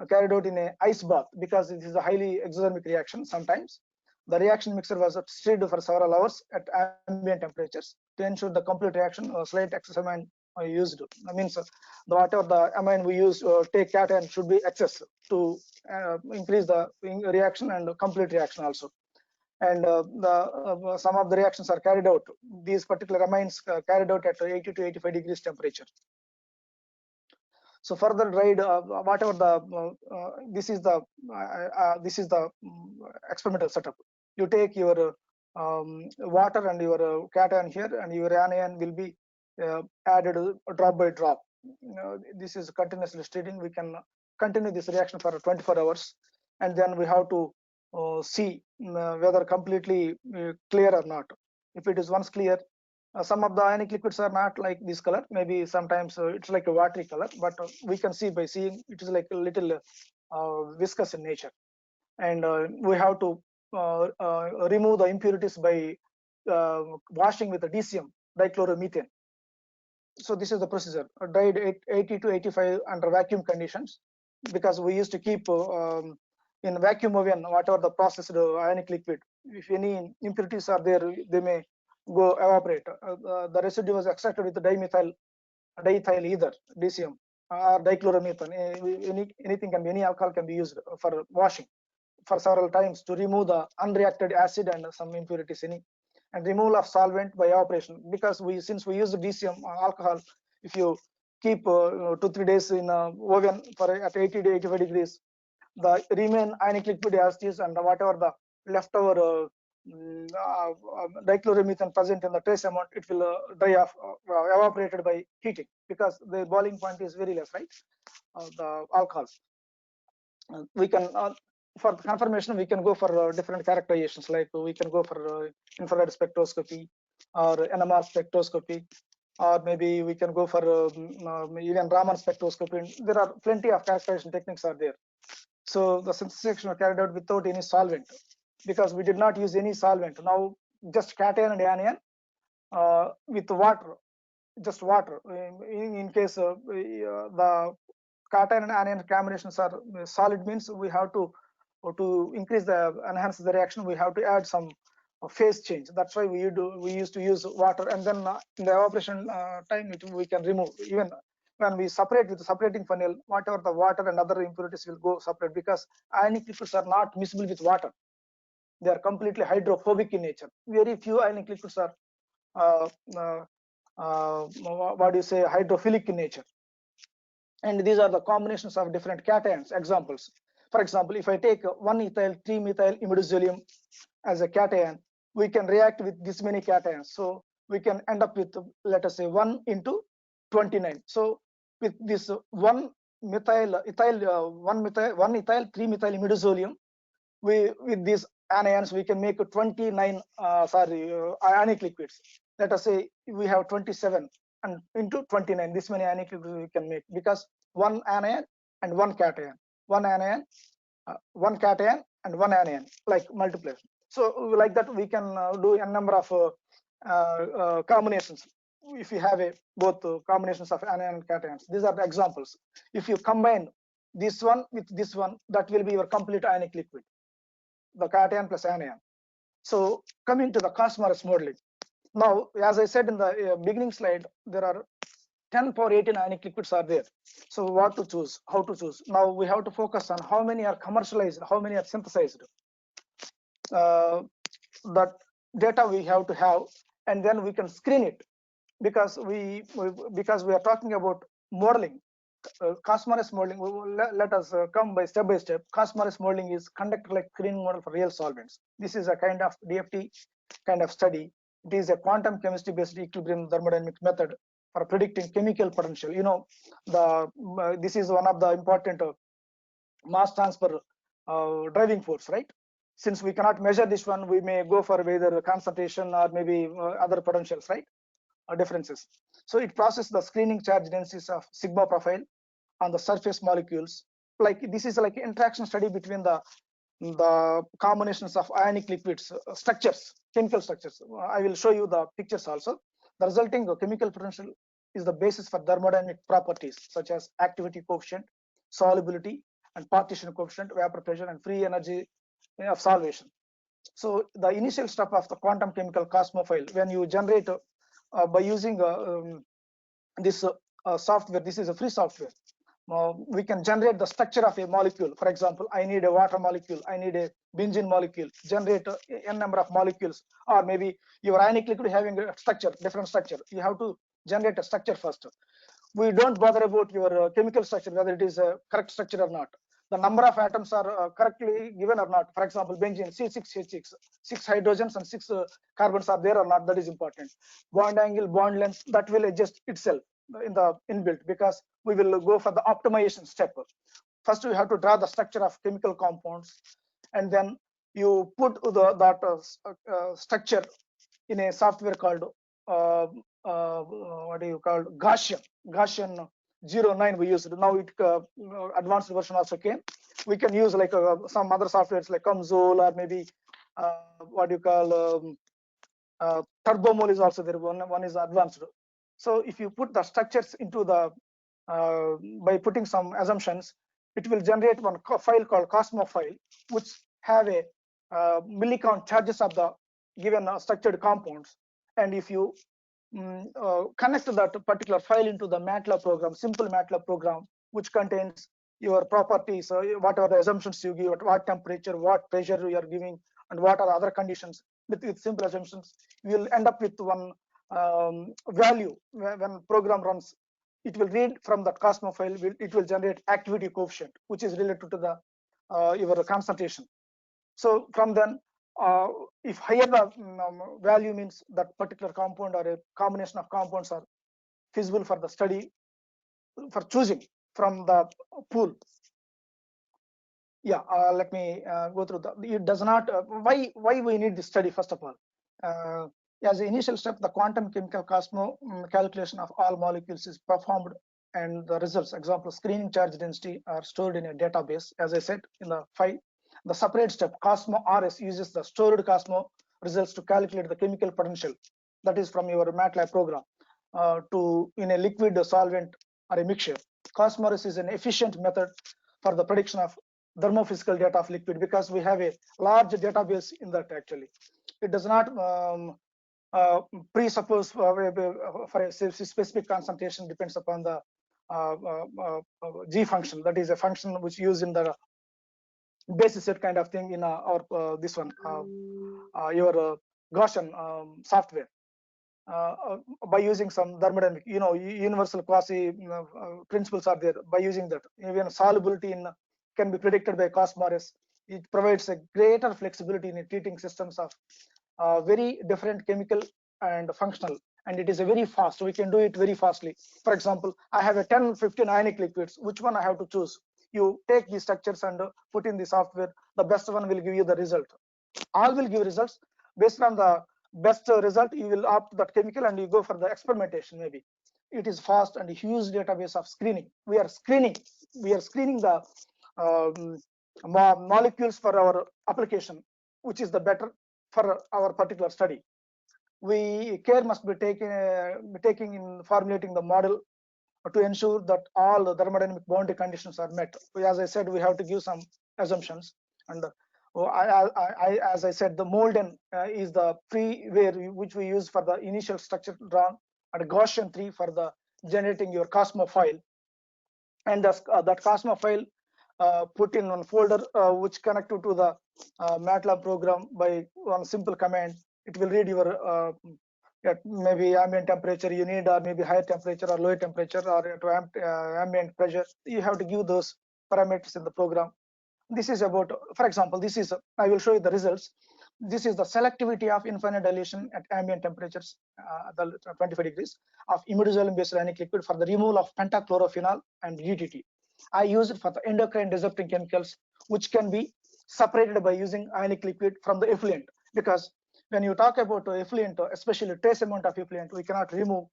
carried out in a ice bath, because it is a highly exothermic reaction. Sometimes the reaction mixer was stirred for several hours at ambient temperatures to ensure the complete reaction. Slight excess amine used. That means whatever the amine we use take cation should be excess to increase the reaction and complete reaction also. And some of the reactions are carried out. These particular amines carried out at 80 to 85 degrees temperature. So further dried whatever the this is the experimental setup. You take your water and your cation here, and your anion will be added drop by drop. This is continuously stirring. We can continue this reaction for 24 hours, and then we have to see whether completely clear or not. If it is once clear, some of the ionic liquids are not like this color. Maybe sometimes it's like a watery color, but we can see by seeing it is like a little viscous in nature. And we have to remove the impurities by washing with the DCM, dichloromethane. So this is the procedure, dried 80 to 85 under vacuum conditions, because we used to keep in vacuum oven whatever the processed ionic liquid. If any impurities are there, they may go evaporate. The residue was extracted with the diethyl ether, DCM, or dichloromethane. Anything can be, any alcohol can be used for washing for several times to remove the unreacted acid and some impurities and removal of solvent by evaporation. Because since we use the DCM alcohol, if you keep 2-3 days in oven for at 80 to 85 degrees, the remain ionic liquid as is, and whatever the leftover dichloromethane present in the trace amount, it will dry off, evaporated by heating, because the boiling point is very less, right? The alcohols. We can for confirmation we can go for different characterizations, like we can go for infrared spectroscopy or NMR spectroscopy, or maybe we can go for even Raman spectroscopy. There are plenty of characterization techniques are there. So the synthesis was carried out without any solvent, because we did not use any solvent. Now just cation and anion with water, just water. In case the cation and anion combinations are solid, means we have to increase the enhance the reaction, we have to add some phase change. That's why we used to use water, and then in the evaporation time we can remove. Even when we separate with the separating funnel, whatever the water and other impurities will go separate, because ionic liquids are not miscible with water. They are completely hydrophobic in nature. Very few ionic liquids are what do you say, hydrophilic in nature. And these are the combinations of different cations. Examples: for example, if I take 1-ethyl 3-methyl imidazolium as a cation, we can react with this many cations. So we can end up with, let us say, 1 into 29. So with this 1-ethyl 3-methyl imidazolium, with these anions we can make 29 ionic liquids. Let us say we have 27 and into 29, this many ionic liquids we can make, because one anion and one cation, one anion, one cation and one anion, like multiplication. So like that we can do a number of combinations. If you have both combinations of anion and cations, these are the examples. If you combine this one with this one, that will be your complete ionic liquid, the cation plus anion. So coming to the Cosmos modeling. Now, as I said in the beginning slide, there are 10 power 18 ionic liquids are there. So what to choose, how to choose? Now we have to focus on how many are commercialized, how many are synthesized. That data we have to have, and then we can screen it, because we are talking about modeling. Cosmorus modeling, let us come by step. Cosmorus modeling is conducted like screening model for real solvents. This is a kind of DFT kind of study. It is a quantum chemistry based equilibrium thermodynamics method for predicting chemical potential. This is one of the important mass transfer driving force, right? Since we cannot measure this one, we may go for either concentration or maybe other potentials, right? Differences. So it processes the screening charge densities of sigma profile on the surface molecules. Like this is like interaction study between the combinations of ionic liquids structures, chemical structures. I will show you the pictures also. The resulting chemical potential is the basis for thermodynamic properties such as activity coefficient, solubility, and partition coefficient, vapor pressure, and free energy of solvation. So the initial step of the quantum chemical cosmophile, when you generate by using this software, this is a free software. We can generate the structure of a molecule. For example, I need a water molecule, I need a benzene molecule, generate n number of molecules, or maybe your ionic liquid having a structure, different structure. You have to generate a structure first. We don't bother about your chemical structure, whether it is a correct structure or not. The number of atoms are correctly given or not. For example, benzene C6H6, 6 hydrogens and 6 carbons are there or not. That is important. Bond angle, bond length, that will adjust itself in the inbuilt, because we will go for the optimization step. First, we have to draw the structure of chemical compounds, and then you put that structure in a software called what do you call Gaussian 09 we used. Now it advanced version also came. We can use like some other softwares like Comzol, or maybe what do you call Turbomol is also there. One is advanced. So if you put the structures into the by putting some assumptions, it will generate one file called Cosmo file, which have a millicount charges of the given structured compounds. And if you connect that particular file into the MATLAB program, simple MATLAB program, which contains your properties, what are the assumptions you give, at what temperature, what pressure you are giving, and what are the other conditions. With simple assumptions, you will end up with one value. When program runs, it will read from that Cosmo file. It will generate activity coefficient, which is related to the your concentration. So from then, if higher the value means that particular compound or a combination of compounds are feasible for the study, for choosing from the pool. Yeah, let me go through the. It does not. Why we need this study? First of all, as the initial step, the quantum chemical Cosmo calculation of all molecules is performed, and the results, example screening charge density, are stored in a database. As I said in the file, the separate step Cosmo RS uses the stored Cosmo results to calculate the chemical potential, that is from your MATLAB program, to in a liquid, solvent, or a mixture. Cosmo RS is an efficient method for the prediction of thermophysical data of liquid, because we have a large database in that. Actually, it does not presuppose for a specific concentration depends upon the G function. That is a function which used in the basis set kind of thing in our this one your Gaussian software. By using some thermodynamic, universal quasi principles are there. By using that, even solubility in can be predicted by Cosmo RS. It provides a greater flexibility in treating systems of very different chemical and functional, and it is a very fast. We can do it very fastly. For example, I have a 10-15 ionic liquids. Which one I have to choose? You take these structures and put in the software. The best one will give you the result. All will give results. Based on the best result, you will opt that chemical and you go for the experimentation. Maybe it is fast and a huge database of screening. We are screening the molecules for our application, which is the better for our particular study. Care must be taking in formulating the model to ensure that all the thermodynamic boundary conditions are met. As I said, we have to give some assumptions, and as I said, the Molden is the freeware which we use for the initial structure drawn, and Gaussian 3 for the generating your Cosmo file, and that Cosmo file put in one folder which connected to the MATLAB program by one simple command. It will read your maybe ambient temperature you need, or maybe higher temperature or lower temperature, or ambient pressure. You have to give those parameters in the program. This is about, for example, this is I will show you the results. This is the selectivity of infinite dilution at ambient temperatures, the 25 degrees, of imidazoline based ionic liquid for the removal of pentachlorophenol and DDT. I use it for the endocrine disrupting chemicals, which can be separated by using ionic liquid from the effluent. Because when you talk about effluent, especially trace amount of effluent, we cannot remove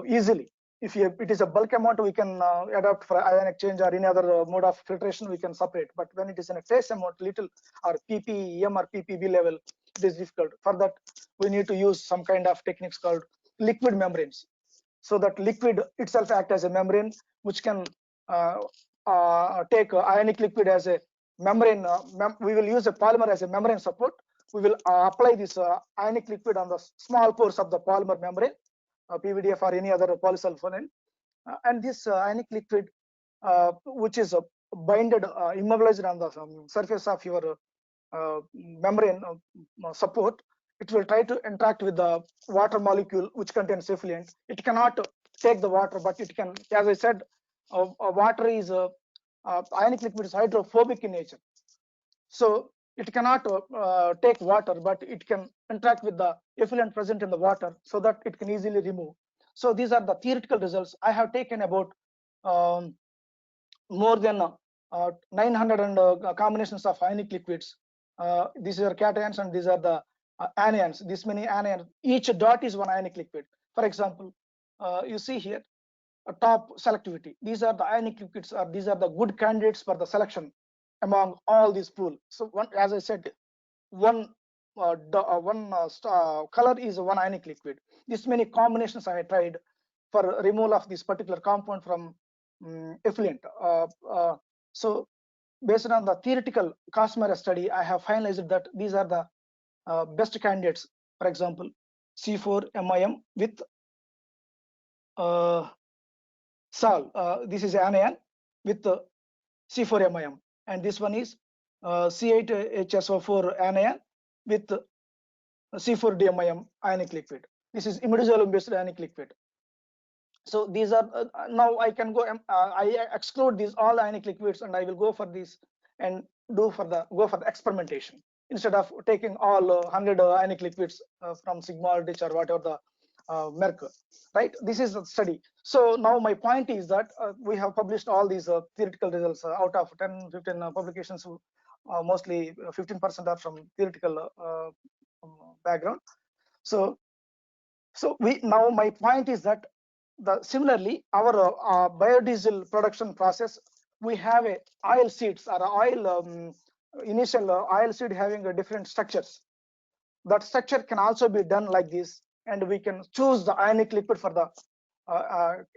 easily. If it is a bulk amount, we can adapt for ion exchange or any other mode of filtration, we can separate. But when it is in a trace amount, little or ppem or ppb level, it is difficult. For that, we need to use some kind of techniques called liquid membranes. So that liquid itself act as a membrane, which can take ionic liquid as a membrane. We will use a polymer as a membrane support. We will apply this ionic liquid on the small pores of the polymer membrane, PVDF or any other polysulfonane, and this ionic liquid, which is binded, immobilized on the surface of your membrane support, it will try to interact with the water molecule which contains effluent. It cannot take the water, but it can, as I said, water is ionic liquid is hydrophobic in nature, so it cannot take water, but it can interact with the effluent present in the water, so that it can easily remove. So these are the theoretical results. I have taken about more than 900 combinations of ionic liquids. These are cations and these are the anions. This many anions, each dot is one ionic liquid. For example, you see here top selectivity. These are the ionic liquids, or these are the good candidates for the selection among all these pool. So one, as I said, one color is one ionic liquid. This many combinations I tried for removal of this particular compound from effluent. So based on the theoretical Cosmo study, I have finalized that these are the best candidates. For example, C4MIM with Sol. This is anion with C4MIM, and this one is C8HSO4 anion with C4DMIM ionic liquid. This is imidazolone based ionic liquid. So these are now I can go. I exclude these all ionic liquids, and I will go for this and go for the experimentation instead of taking all 100 ionic liquids from sigma Aldrich or whatever the Merck, right? This is the study. So now my point is that we have published all these theoretical results out of 10, 15 publications. Mostly 15% are from theoretical background. So we now my point is that similarly our biodiesel production process, we have a oil seeds or oil initial oil seed having different structures. That structure can also be done like this, and we can choose the ionic liquid for the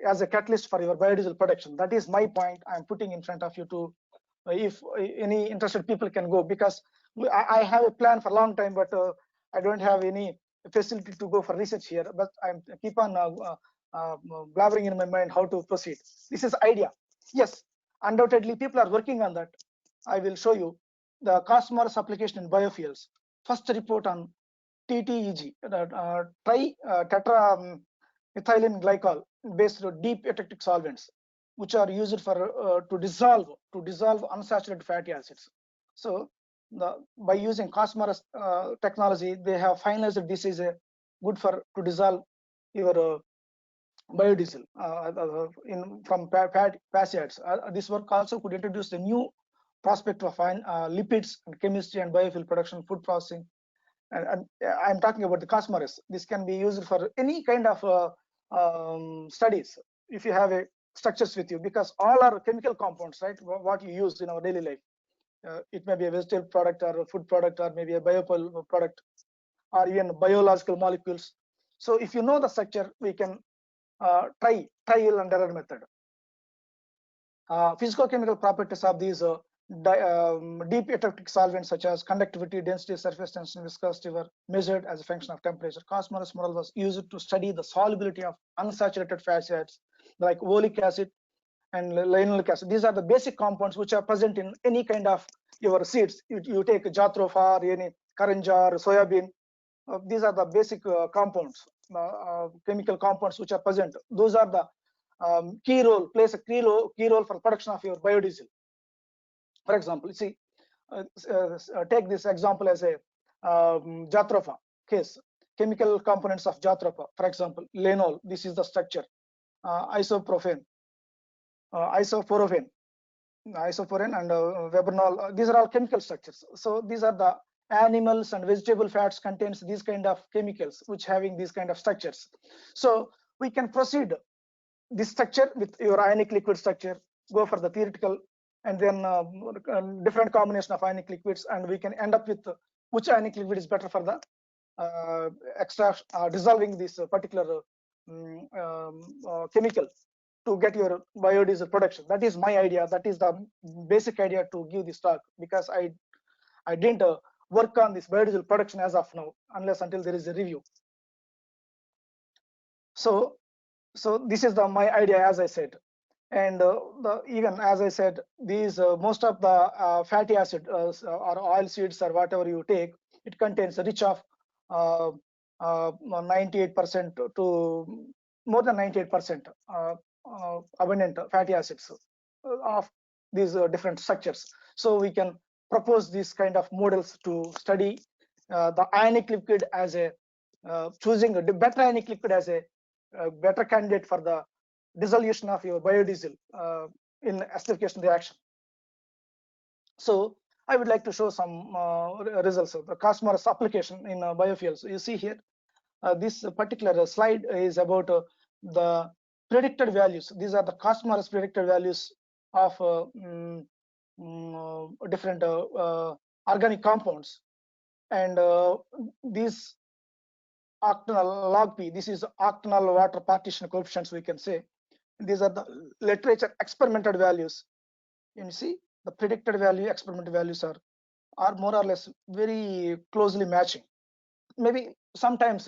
as a catalyst for your biodiesel production. That is my point I'm putting in front of you to, if any interested people can go, because I have a plan for a long time, but I don't have any facility to go for research here, but I'm keep on blabbering in my mind how to proceed. This is idea. Yes, undoubtedly people are working on that. I will show you the Cosmos application in biofuels. First report on TTEG, tetra ethylene glycol based deep eutectic solvents, which are used for to dissolve unsaturated fatty acids. So by using Cosmos technology, they have finalized this is a good for to dissolve your biodiesel from fatty acids. This work also could introduce the new prospect of lipids and chemistry and biofuel production, food processing. And I'm talking about the Cosmos. This can be used for any kind of studies if you have a structures with you, because all are chemical compounds, right? What you use in our daily life. It may be a vegetable product or a food product, or maybe a biofuel product, or even biological molecules. So if you know the structure, we can trial and error method. Physicochemical properties of these deep eutectic solvents, such as conductivity, density, surface tension, viscosity, were measured as a function of temperature. Cosmos model was used to study the solubility of unsaturated fatty acids like oleic acid and linoleic acid. These are the basic compounds which are present in any kind of your seeds. You take jatropha or any karanja or soybean. These are the basic compounds, chemical compounds which are present. Those are the plays a key role for production of your biodiesel. For example, see, take this example as a jatropha case. Chemical components of jatropha, for example, linol. This is the structure. Isoprofen, isoporofin, isoporine, and webernol. These are all chemical structures. So these are the animals and vegetable fats contains these kind of chemicals which having these kind of structures. So we can proceed this structure with your ionic liquid structure, go for the theoretical, and then different combination of ionic liquids, and we can end up with which ionic liquid is better for the dissolving this particular chemical to get your biodiesel production. That is my idea. That is the basic idea to give this talk, because I didn't work on this biodiesel production as of now, unless until there is a review. So this is my idea, as I said. And even as I said, these most of the fatty acid or oil seeds or whatever you take, it contains rich of 98% to more than 98% abundant fatty acids of these different structures. So we can propose these kind of models to study the ionic liquid as a choosing a better ionic liquid as a better candidate for the dissolution of your biodiesel in acidification reaction. So I would like to show some results of the Cosmos application in biofuels. You see here, this particular slide is about the predicted values. These are the Cosmos predicted values of different organic compounds, and these octanol log P. This is octanol water partition coefficients, we can say. These are the literature experimental values. You see, the predicted value, experimental values are more or less very closely matching. Maybe sometimes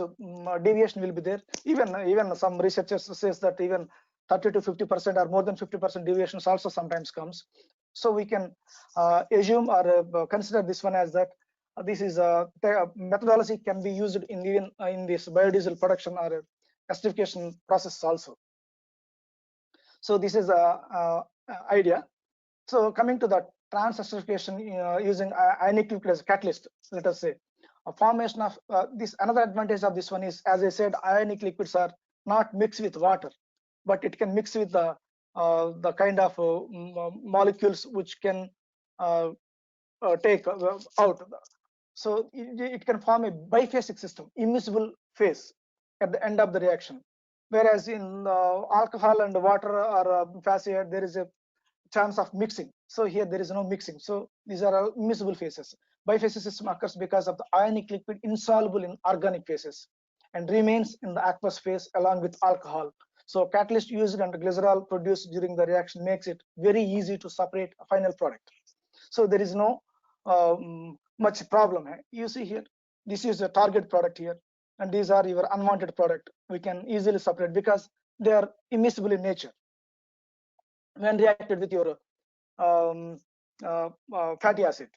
deviation will be there. Even some researchers says that even 30 to 50% or more than 50% deviations also sometimes comes. So we can assume or consider this one as that this is a methodology can be used in even in this biodiesel production or acidification process also. So this is a idea. So coming to the trans-acidification using ionic liquid as a catalyst, let us say, a formation of this. Another advantage of this one is, as I said, ionic liquids are not mixed with water, but it can mix with the kind of molecules which can take out. So it can form a biphasic system, immiscible phase at the end of the reaction. Whereas in alcohol and water or phase, there is a chance of mixing. So here there is no mixing. So these are all immiscible phases. Biphasic system occurs because of the ionic liquid insoluble in organic phases and remains in the aqueous phase along with alcohol. So catalyst used and glycerol produced during the reaction makes it very easy to separate a final product. So there is no much problem. You see here, this is a target product here, and these are your unwanted product. We can easily separate because they are immiscible in nature when reacted with your fatty acid.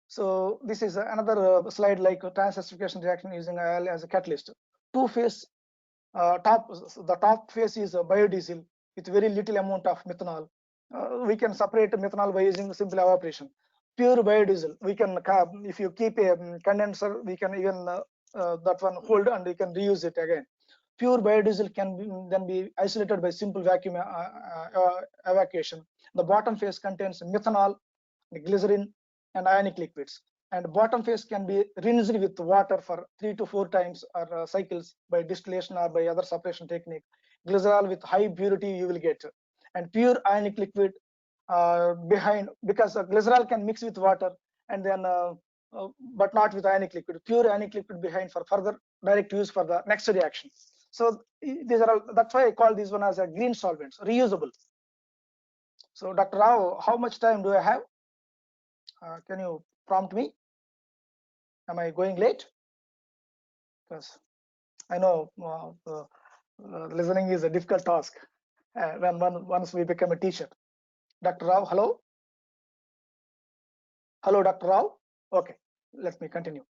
So this is another slide like trans-acidification reaction using oil as a catalyst. Two-phase the top phase is biodiesel with very little amount of methanol. We can separate methanol by using simple evaporation. Pure biodiesel, we can if you keep a condenser, we can even that one hold and we can reuse it again. Pure biodiesel can then be isolated by simple vacuum evacuation. The bottom phase contains methanol, glycerin, and ionic liquids. And bottom phase can be rinsed with water for 3 to 4 times or cycles by distillation or by other separation technique. Glycerol with high purity you will get. And pure ionic liquid behind, because glycerol can mix with water and then but not with ionic liquid. Pure ionic liquid behind for further direct use for the next reaction. So these are all, that's why I call this one as a green solvents, reusable. So Dr. Rao, how much time do I have? Can you prompt me? Am I going late? Because I know listening is a difficult task. once we become a teacher. Dr. Rao, hello? Hello, Dr. Rao? Okay, let me continue.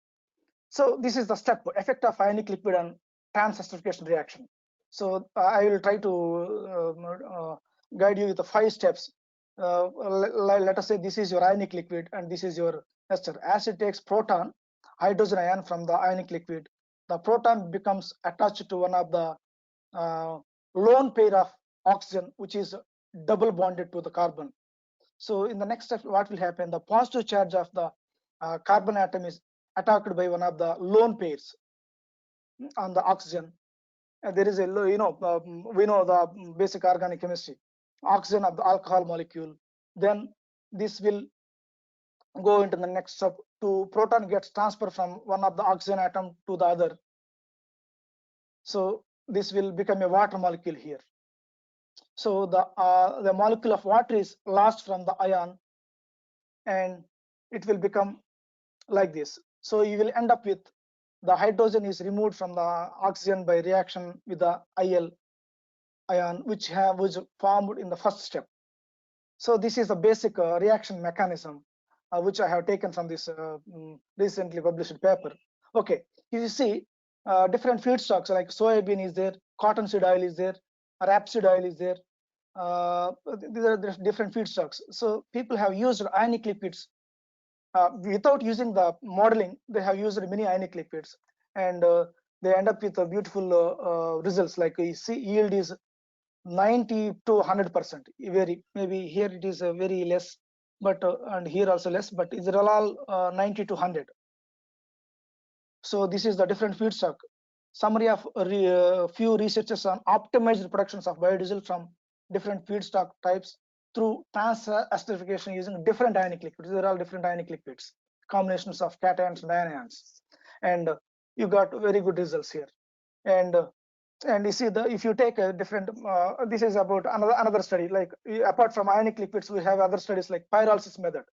So this is the step, effect of ionic liquid on trans-esterification reaction. So I will try to guide you with the 5 steps. Let us say this is your ionic liquid and this is your ester. As it takes proton, hydrogen ion from the ionic liquid, the proton becomes attached to one of the lone pair of oxygen, which is double bonded to the carbon. So in the next step, what will happen? The positive charge of the carbon atom is attacked by one of the lone pairs on the oxygen. And there is a, we know the basic organic chemistry, oxygen of the alcohol molecule. Then this will go into the next step. To proton gets transferred from one of the oxygen atom to the other. So this will become a water molecule here. So the molecule of water is lost from the ion, and it will become like this. So you will end up with the hydrogen is removed from the oxygen by reaction with the Il ion, which was formed in the first step. So this is the basic reaction mechanism, which I have taken from this recently published paper. Okay, you see different feedstocks like soybean is there, cottonseed oil is there, rapeseed oil is there. These are the different feedstocks. So people have used ionic liquids without using the modeling. They have used many ionic liquids, and they end up with a beautiful results. Like you see, yield is 90 to 100%. Very maybe here it is very less, but and here also less, but these are all 90 to 100. So this is the different feedstock. Summary of few researchers on optimized productions of biodiesel from different feedstock types through trans-esterification using different ionic liquids. These are all different ionic liquids, combinations of cations and anions, and you got very good results here. And you see, if you take a different, this is about another study. Like apart from ionic liquids, we have other studies like pyrolysis method.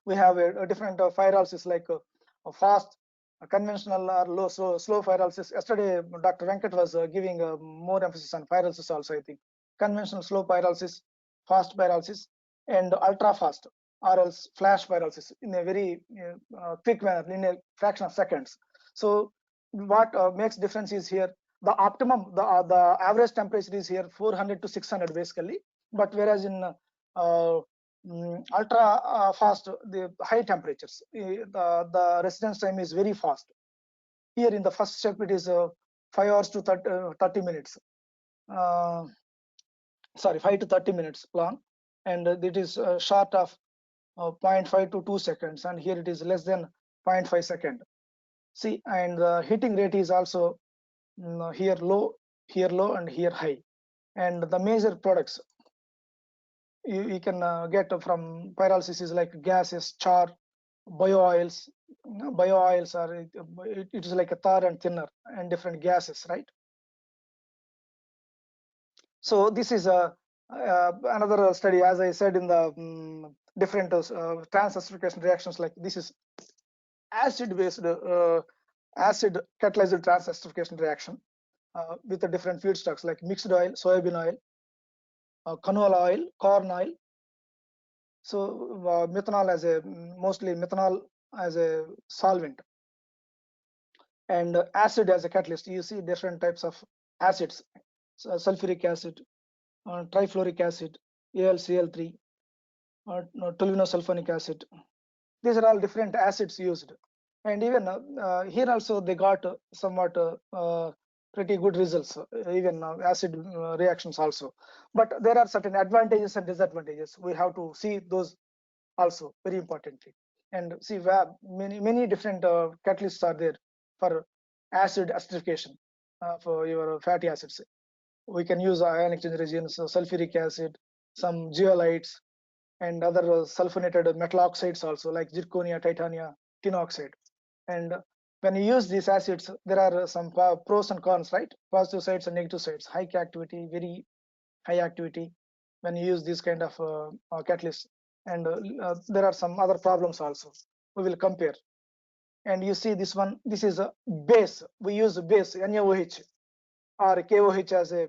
We have a different pyrolysis like fast, conventional or low, slow pyrolysis. Yesterday, Dr. Venkat was giving more emphasis on pyrolysis also, I think. Conventional slow pyrolysis, fast pyrolysis, and ultra fast or else flash pyrolysis in a very quick manner, in a fraction of seconds. So what makes difference is here, the optimum, the average temperature is here 400 to 600 basically, but whereas in ultra fast, the high temperatures, the residence time is very fast. Here in the first step, it is 5 hours to 30 minutes. Sorry, 5 to 30 minutes long, and it is short of 0.5 to 2 seconds, and here it is less than 0.5 second. See, and the heating rate is also here low, and here high. And the major products you can get from pyrolysis is like gases, char, bio oils. Bio oils are it is like a tar and thinner and different gases, right? So this is another study, as I said, in the different trans-esterification reactions. Like this is acid-based acid catalyzed trans-esterification reaction with the different feedstocks like mixed oil, soybean oil, canola oil, corn oil. So methanol as a mostly methanol as a solvent, and acid as a catalyst. You see different types of acids, so sulfuric acid, trifluoric acid, AlCl3, toluenosulfonic acid. These are all different acids used, and even here also they got somewhat pretty good results, even acid reactions also. But there are certain advantages and disadvantages. We have to see those also very importantly, and see where many different catalysts are there for acid esterification for your fatty acids. We can use ionic change reagents, sulfuric acid, some zeolites, and other sulfonated metal oxides also like zirconia, titania, tin oxide. And when you use these acids, there are some pros and cons, right? Positive sides and negative sides. High activity, very high activity when you use this kind of catalyst, and there are some other problems also. We will compare. And you see this one, this is a base. We use base NaOH or KOH as a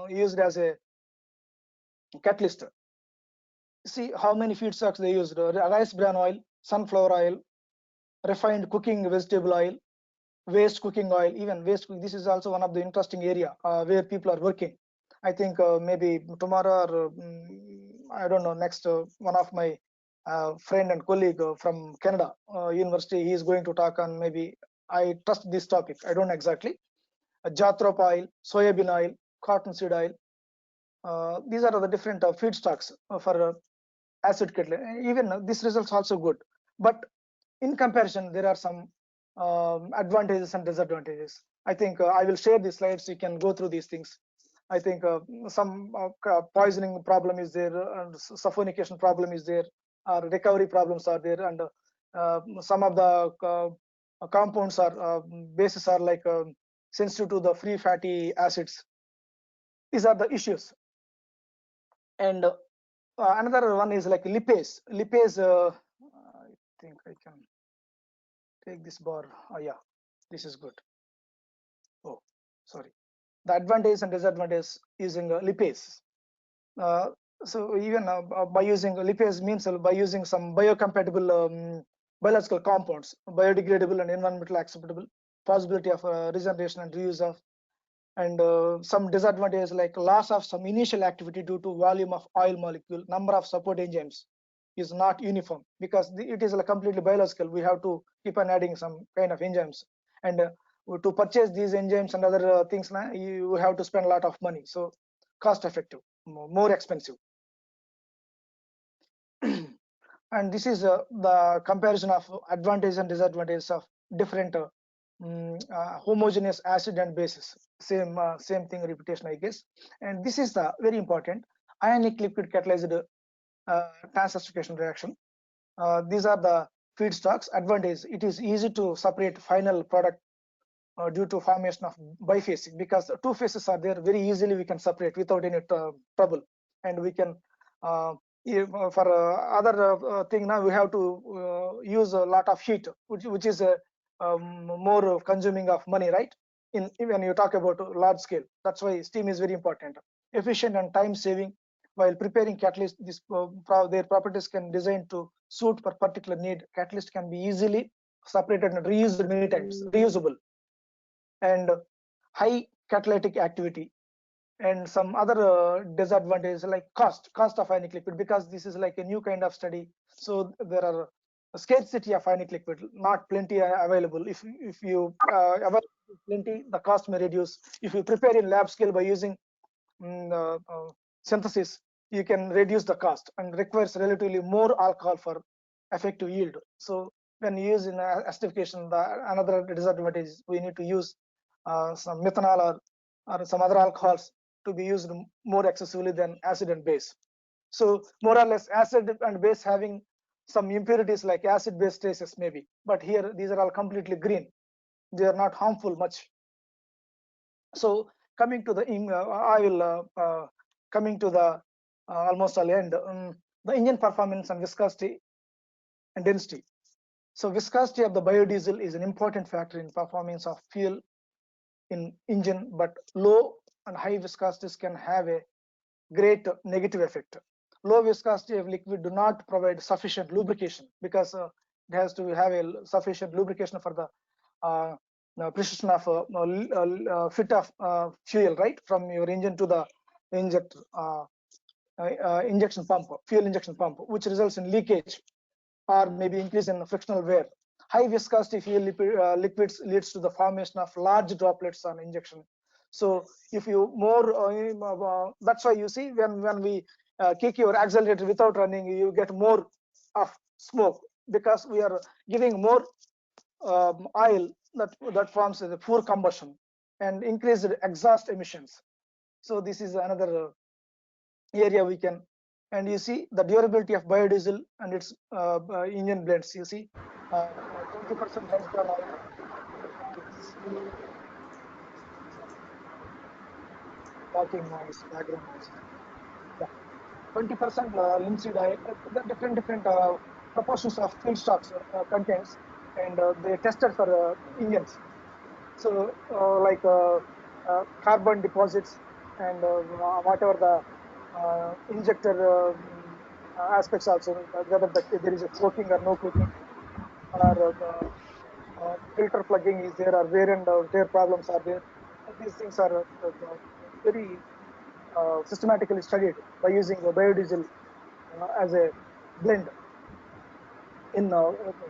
used as a catalyst. See how many feedstocks they used: rice bran oil, sunflower oil, refined cooking vegetable oil, waste cooking oil, even waste. This is also one of the interesting area where people are working. I think maybe tomorrow or I don't know, next one of my friend and colleague from Canada University, he is going to talk on, maybe I trust this topic, I don't know exactly. Jathrop oil, soybean oil, cottonseed oil. These are the different feedstocks for acid catalyst. Even this results also good, but in comparison, there are some advantages and disadvantages. I think I will share these slides. You can go through these things. I think some poisoning problem is there, and suffocation problem is there, recovery problems are there, and some of the compounds are bases are like sensitive to the free fatty acids. These are the issues. And another one is like lipase. Lipase, I think I can take this bar. Oh yeah, this is good. Oh, sorry. The advantage and disadvantage using lipase. So even by using lipase means by using some biocompatible biological compounds, biodegradable and environmental acceptable, possibility of regeneration and reuse of, and some disadvantages like loss of some initial activity due to volume of oil molecule, number of support enzymes is not uniform, because it is like completely biological. We have to keep on adding some kind of enzymes, and to purchase these enzymes and other things, you have to spend a lot of money. So cost effective, more expensive. And this is the comparison of advantages and disadvantages of different homogeneous acid and bases. Same thing, repetition, I guess. And this is the very important ionic liquid catalyzed transesterification reaction. These are the feedstocks. Advantage: it is easy to separate final product due to formation of biphasic, because two phases are there, very easily we can separate without any trouble. And we can for other thing, now we have to use a lot of heat, which is more consuming of money, right? In when you talk about large scale, that's why steam is very important. Efficient and time saving. While preparing catalyst, their properties can design to suit per particular need. Catalyst can be easily separated and reused many times, reusable. And high catalytic activity. And some other disadvantages like cost of ionic liquid, because this is like a new kind of study. So there are a scarcity of ionic liquid, not plenty available. If you available plenty, the cost may reduce. If you prepare in lab scale by using synthesis, you can reduce the cost and requires relatively more alcohol for effective yield. So when you use in acidification, another disadvantage is we need to use some methanol or some other alcohols to be used more excessively than acid and base. So more or less acid and base having some impurities like acid base traces maybe, but here these are all completely green. They are not harmful much. So coming to the I will coming to the almost all end, the engine performance and viscosity and density. So viscosity of the biodiesel is an important factor in performance of fuel in engine, but low and high viscosities can have a great negative effect. Low viscosity of liquid do not provide sufficient lubrication, because it has to have a sufficient lubrication for the precision of fit of fuel, right, from your engine to the injector, injection pump, fuel injection pump, which results in leakage or maybe increase in frictional wear. High viscosity fuel liquids leads to the formation of large droplets on injection. So if you more, that's why you see when we kick your accelerator without running, you get more of smoke, because we are giving more oil that forms a poor combustion and increased exhaust emissions. So this is another area we can. And you see the durability of biodiesel and its engine blends. You see 20% rice bran oil. Talking noise, background noise. Yeah, 20% linseed oil. The different proportions of feedstocks contains, and they tested for engines. So like carbon deposits, and whatever the injector aspects also, whether there is a choking or no choking, or filter plugging is there, or wear and tear problems are there. These things are very systematically studied by using biodiesel as a blend in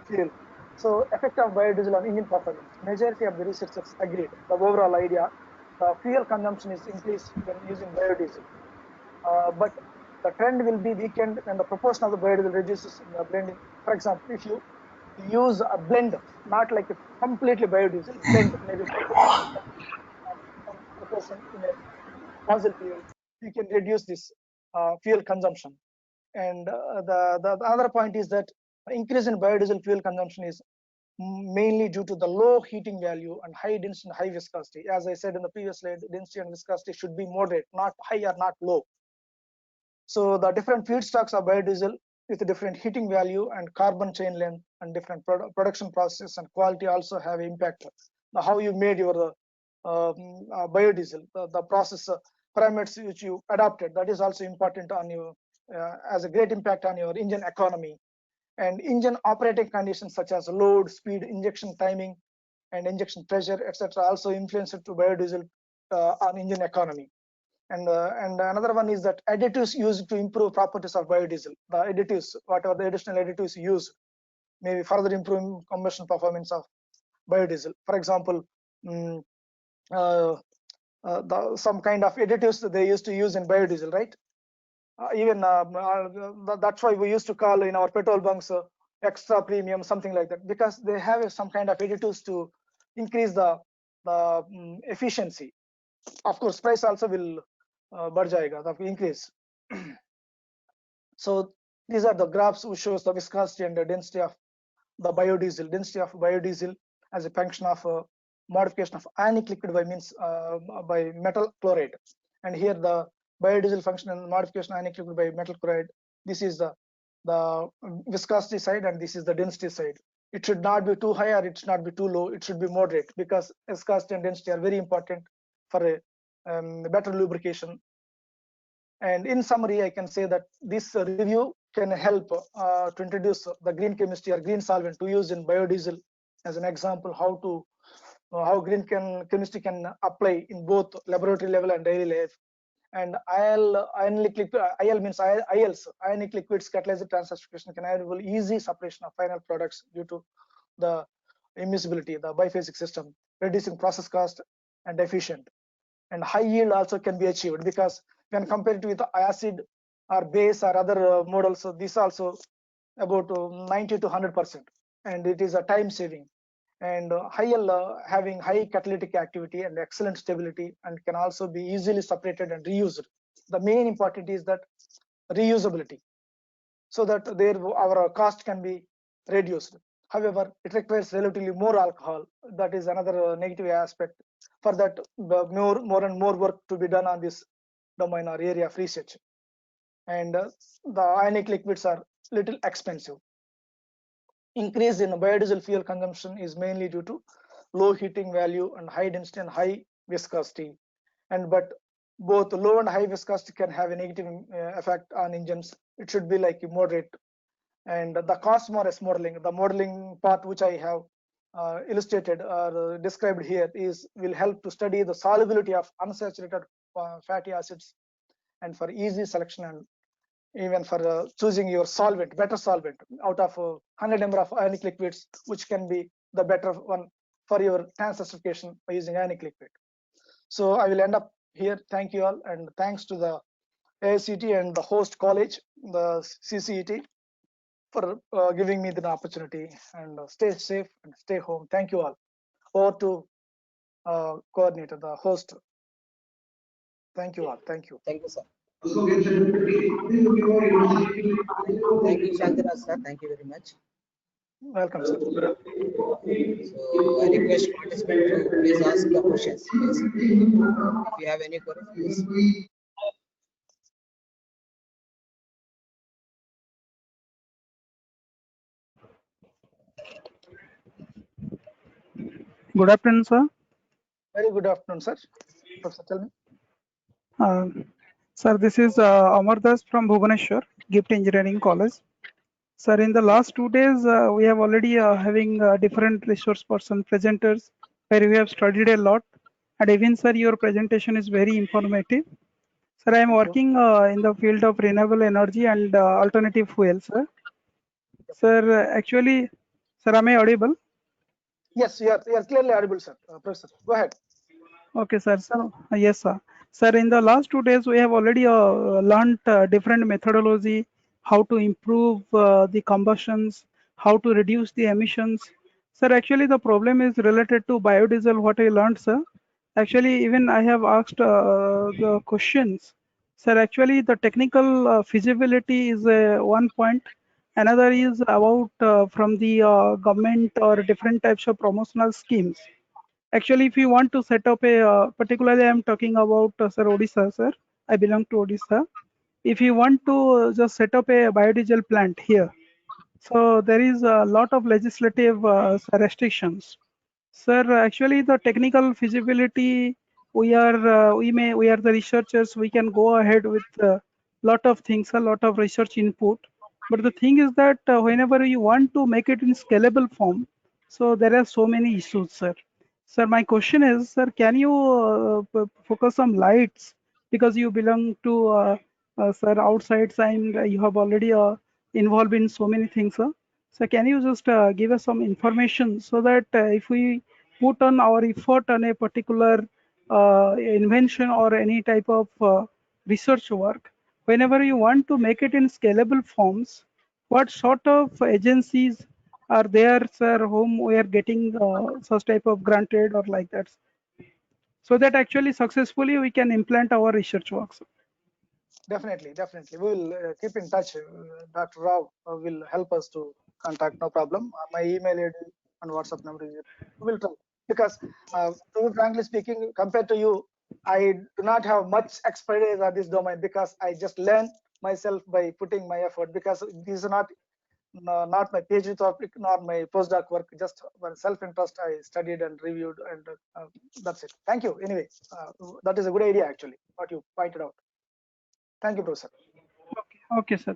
fuel. So effect of biodiesel on engine performance. Majority of the researchers agreed. The overall idea, the fuel consumption is increased when using biodiesel, but the trend will be weakened when the proportion of the biodiesel reduces in the blending. For example, if you use a blend, not like a completely biodiesel blend, maybe 50% of some proportion in a fossil fuel, you can reduce this fuel consumption. And the other point is that increase in biodiesel fuel consumption is mainly due to the low heating value and high density and high viscosity. As I said in the previous slide, density and viscosity should be moderate, not high or not low. So the different feedstocks of biodiesel with different heating value and carbon chain length and different production process and quality also have impact. Now, how you made your biodiesel, the process parameters which you adopted, that is also important on you, as a great impact on your engine economy. And engine operating conditions such as load, speed, injection timing, and injection pressure, etc., also influence to biodiesel on engine economy. And another one is that additives used to improve properties of biodiesel. The additives, whatever the additional additives used, maybe further improving combustion performance of biodiesel. For example, some kind of additives they used to use in biodiesel, right? Even that's why we used to call in our petrol bunks extra premium, something like that, because they have some kind of additives to increase the efficiency. Of course, price also will बढ़ जाएगा, the increase. So these are the graphs which shows the viscosity and the density of the biodiesel. Density of biodiesel as a function of modification of ionic liquid by means by metal chloride. And here the biodiesel function and modification of ionic liquid by metal chloride. This is the viscosity side and this is the density side. It should not be too high or it should not be too low. It should be moderate, because viscosity and density are very important for a better lubrication. And in summary, I can say that this review can help to introduce the green chemistry or green solvent to use in biodiesel as an example how green chemistry can apply in both laboratory level and daily life. And ionic liquid, IL means ILs, ionic liquids catalyzed transesterification can enable easy separation of final products due to the immiscibility, the biphasic system, reducing process cost and efficient. And high yield also can be achieved, because when compared with acid or base or other models, so this also about 90 to 100%, and it is a time saving. And having high catalytic activity and excellent stability, and can also be easily separated and reused. The main important is that reusability, so that our cost can be reduced. However, it requires relatively more alcohol. That is another negative aspect. For that, more and more work to be done on this domain or area of research. And the ionic liquids are little expensive. Increase in biodiesel fuel consumption is mainly due to low heating value and high density and high viscosity. But both low and high viscosity can have a negative effect on engines. It should be like moderate. And the COSMOS modeling, the modeling part which I have illustrated or described here, will help to study the solubility of unsaturated fatty acids, and for easy selection, and even for choosing your solvent, better solvent out of 100 number of ionic liquids, which can be the better one for your transesterification by using ionic liquid. So I will end up here. Thank you all, and thanks to the AICT and the host college, the CCET, for giving me the opportunity. And stay safe and stay home. Thank you all. Over to coordinator, the host. Thank you all. Thank you. Thank you, sir. Thank you, Shantiraj sir. Thank you very much. Welcome, sir. So I request participants to please ask the questions. Please. If you have any queries, please. Good afternoon, sir. Very good afternoon, sir. Professor, tell me. Uh, Sir, this is Amar Das from Bhubaneswar, Gift Engineering College. Sir, in the last 2 days, we have already having different resource person presenters where we have studied a lot. And even, sir, your presentation is very informative. Sir, I am Thank you. working in the field of renewable energy and alternative fuels, sir. Sir, actually, sir, am I audible? Yes, you are clearly audible, sir. Professor, go ahead. Okay, sir. So, yes, sir. Sir, in the last 2 days, we have already learned different methodology, how to improve the combustions, how to reduce the emissions. Sir, actually, the problem is related to biodiesel, what I learned, sir. Actually, even I have asked the questions. Sir, actually, the technical feasibility is one point. Another is about from the government or different types of promotional schemes. Actually, if you want to set up a, particularly I am talking about sir Odisha, sir. I belong to Odisha. If you want to just set up a biodiesel plant here, so there is a lot of legislative restrictions. Sir, actually the technical feasibility, we are the researchers, we can go ahead with a lot of things, a lot of research input. But the thing is that whenever you want to make it in scalable form, so there are so many issues, sir. Sir, my question is, sir, can you focus some lights because you belong to, sir, outside side, you have already involved in so many things, sir. So can you just give us some information so that if we put on our effort on a particular invention or any type of research work, whenever you want to make it in scalable forms, what sort of agencies are there, sir, whom we are getting such type of granted or like that, so that actually successfully we can implement our research works. Definitely, definitely. We will keep in touch. Dr. Rao will help us to contact, no problem. My email ID and WhatsApp number is. We will try because, to be frankly speaking, compared to you, I do not have much expertise at this domain because I just learn myself by putting my effort. Because this is not my PhD topic nor my postdoc work. Just self-interest, I studied and reviewed, and that's it. Thank you. Anyway, that is a good idea actually. What you pointed out. Thank you, Professor. Okay, sir.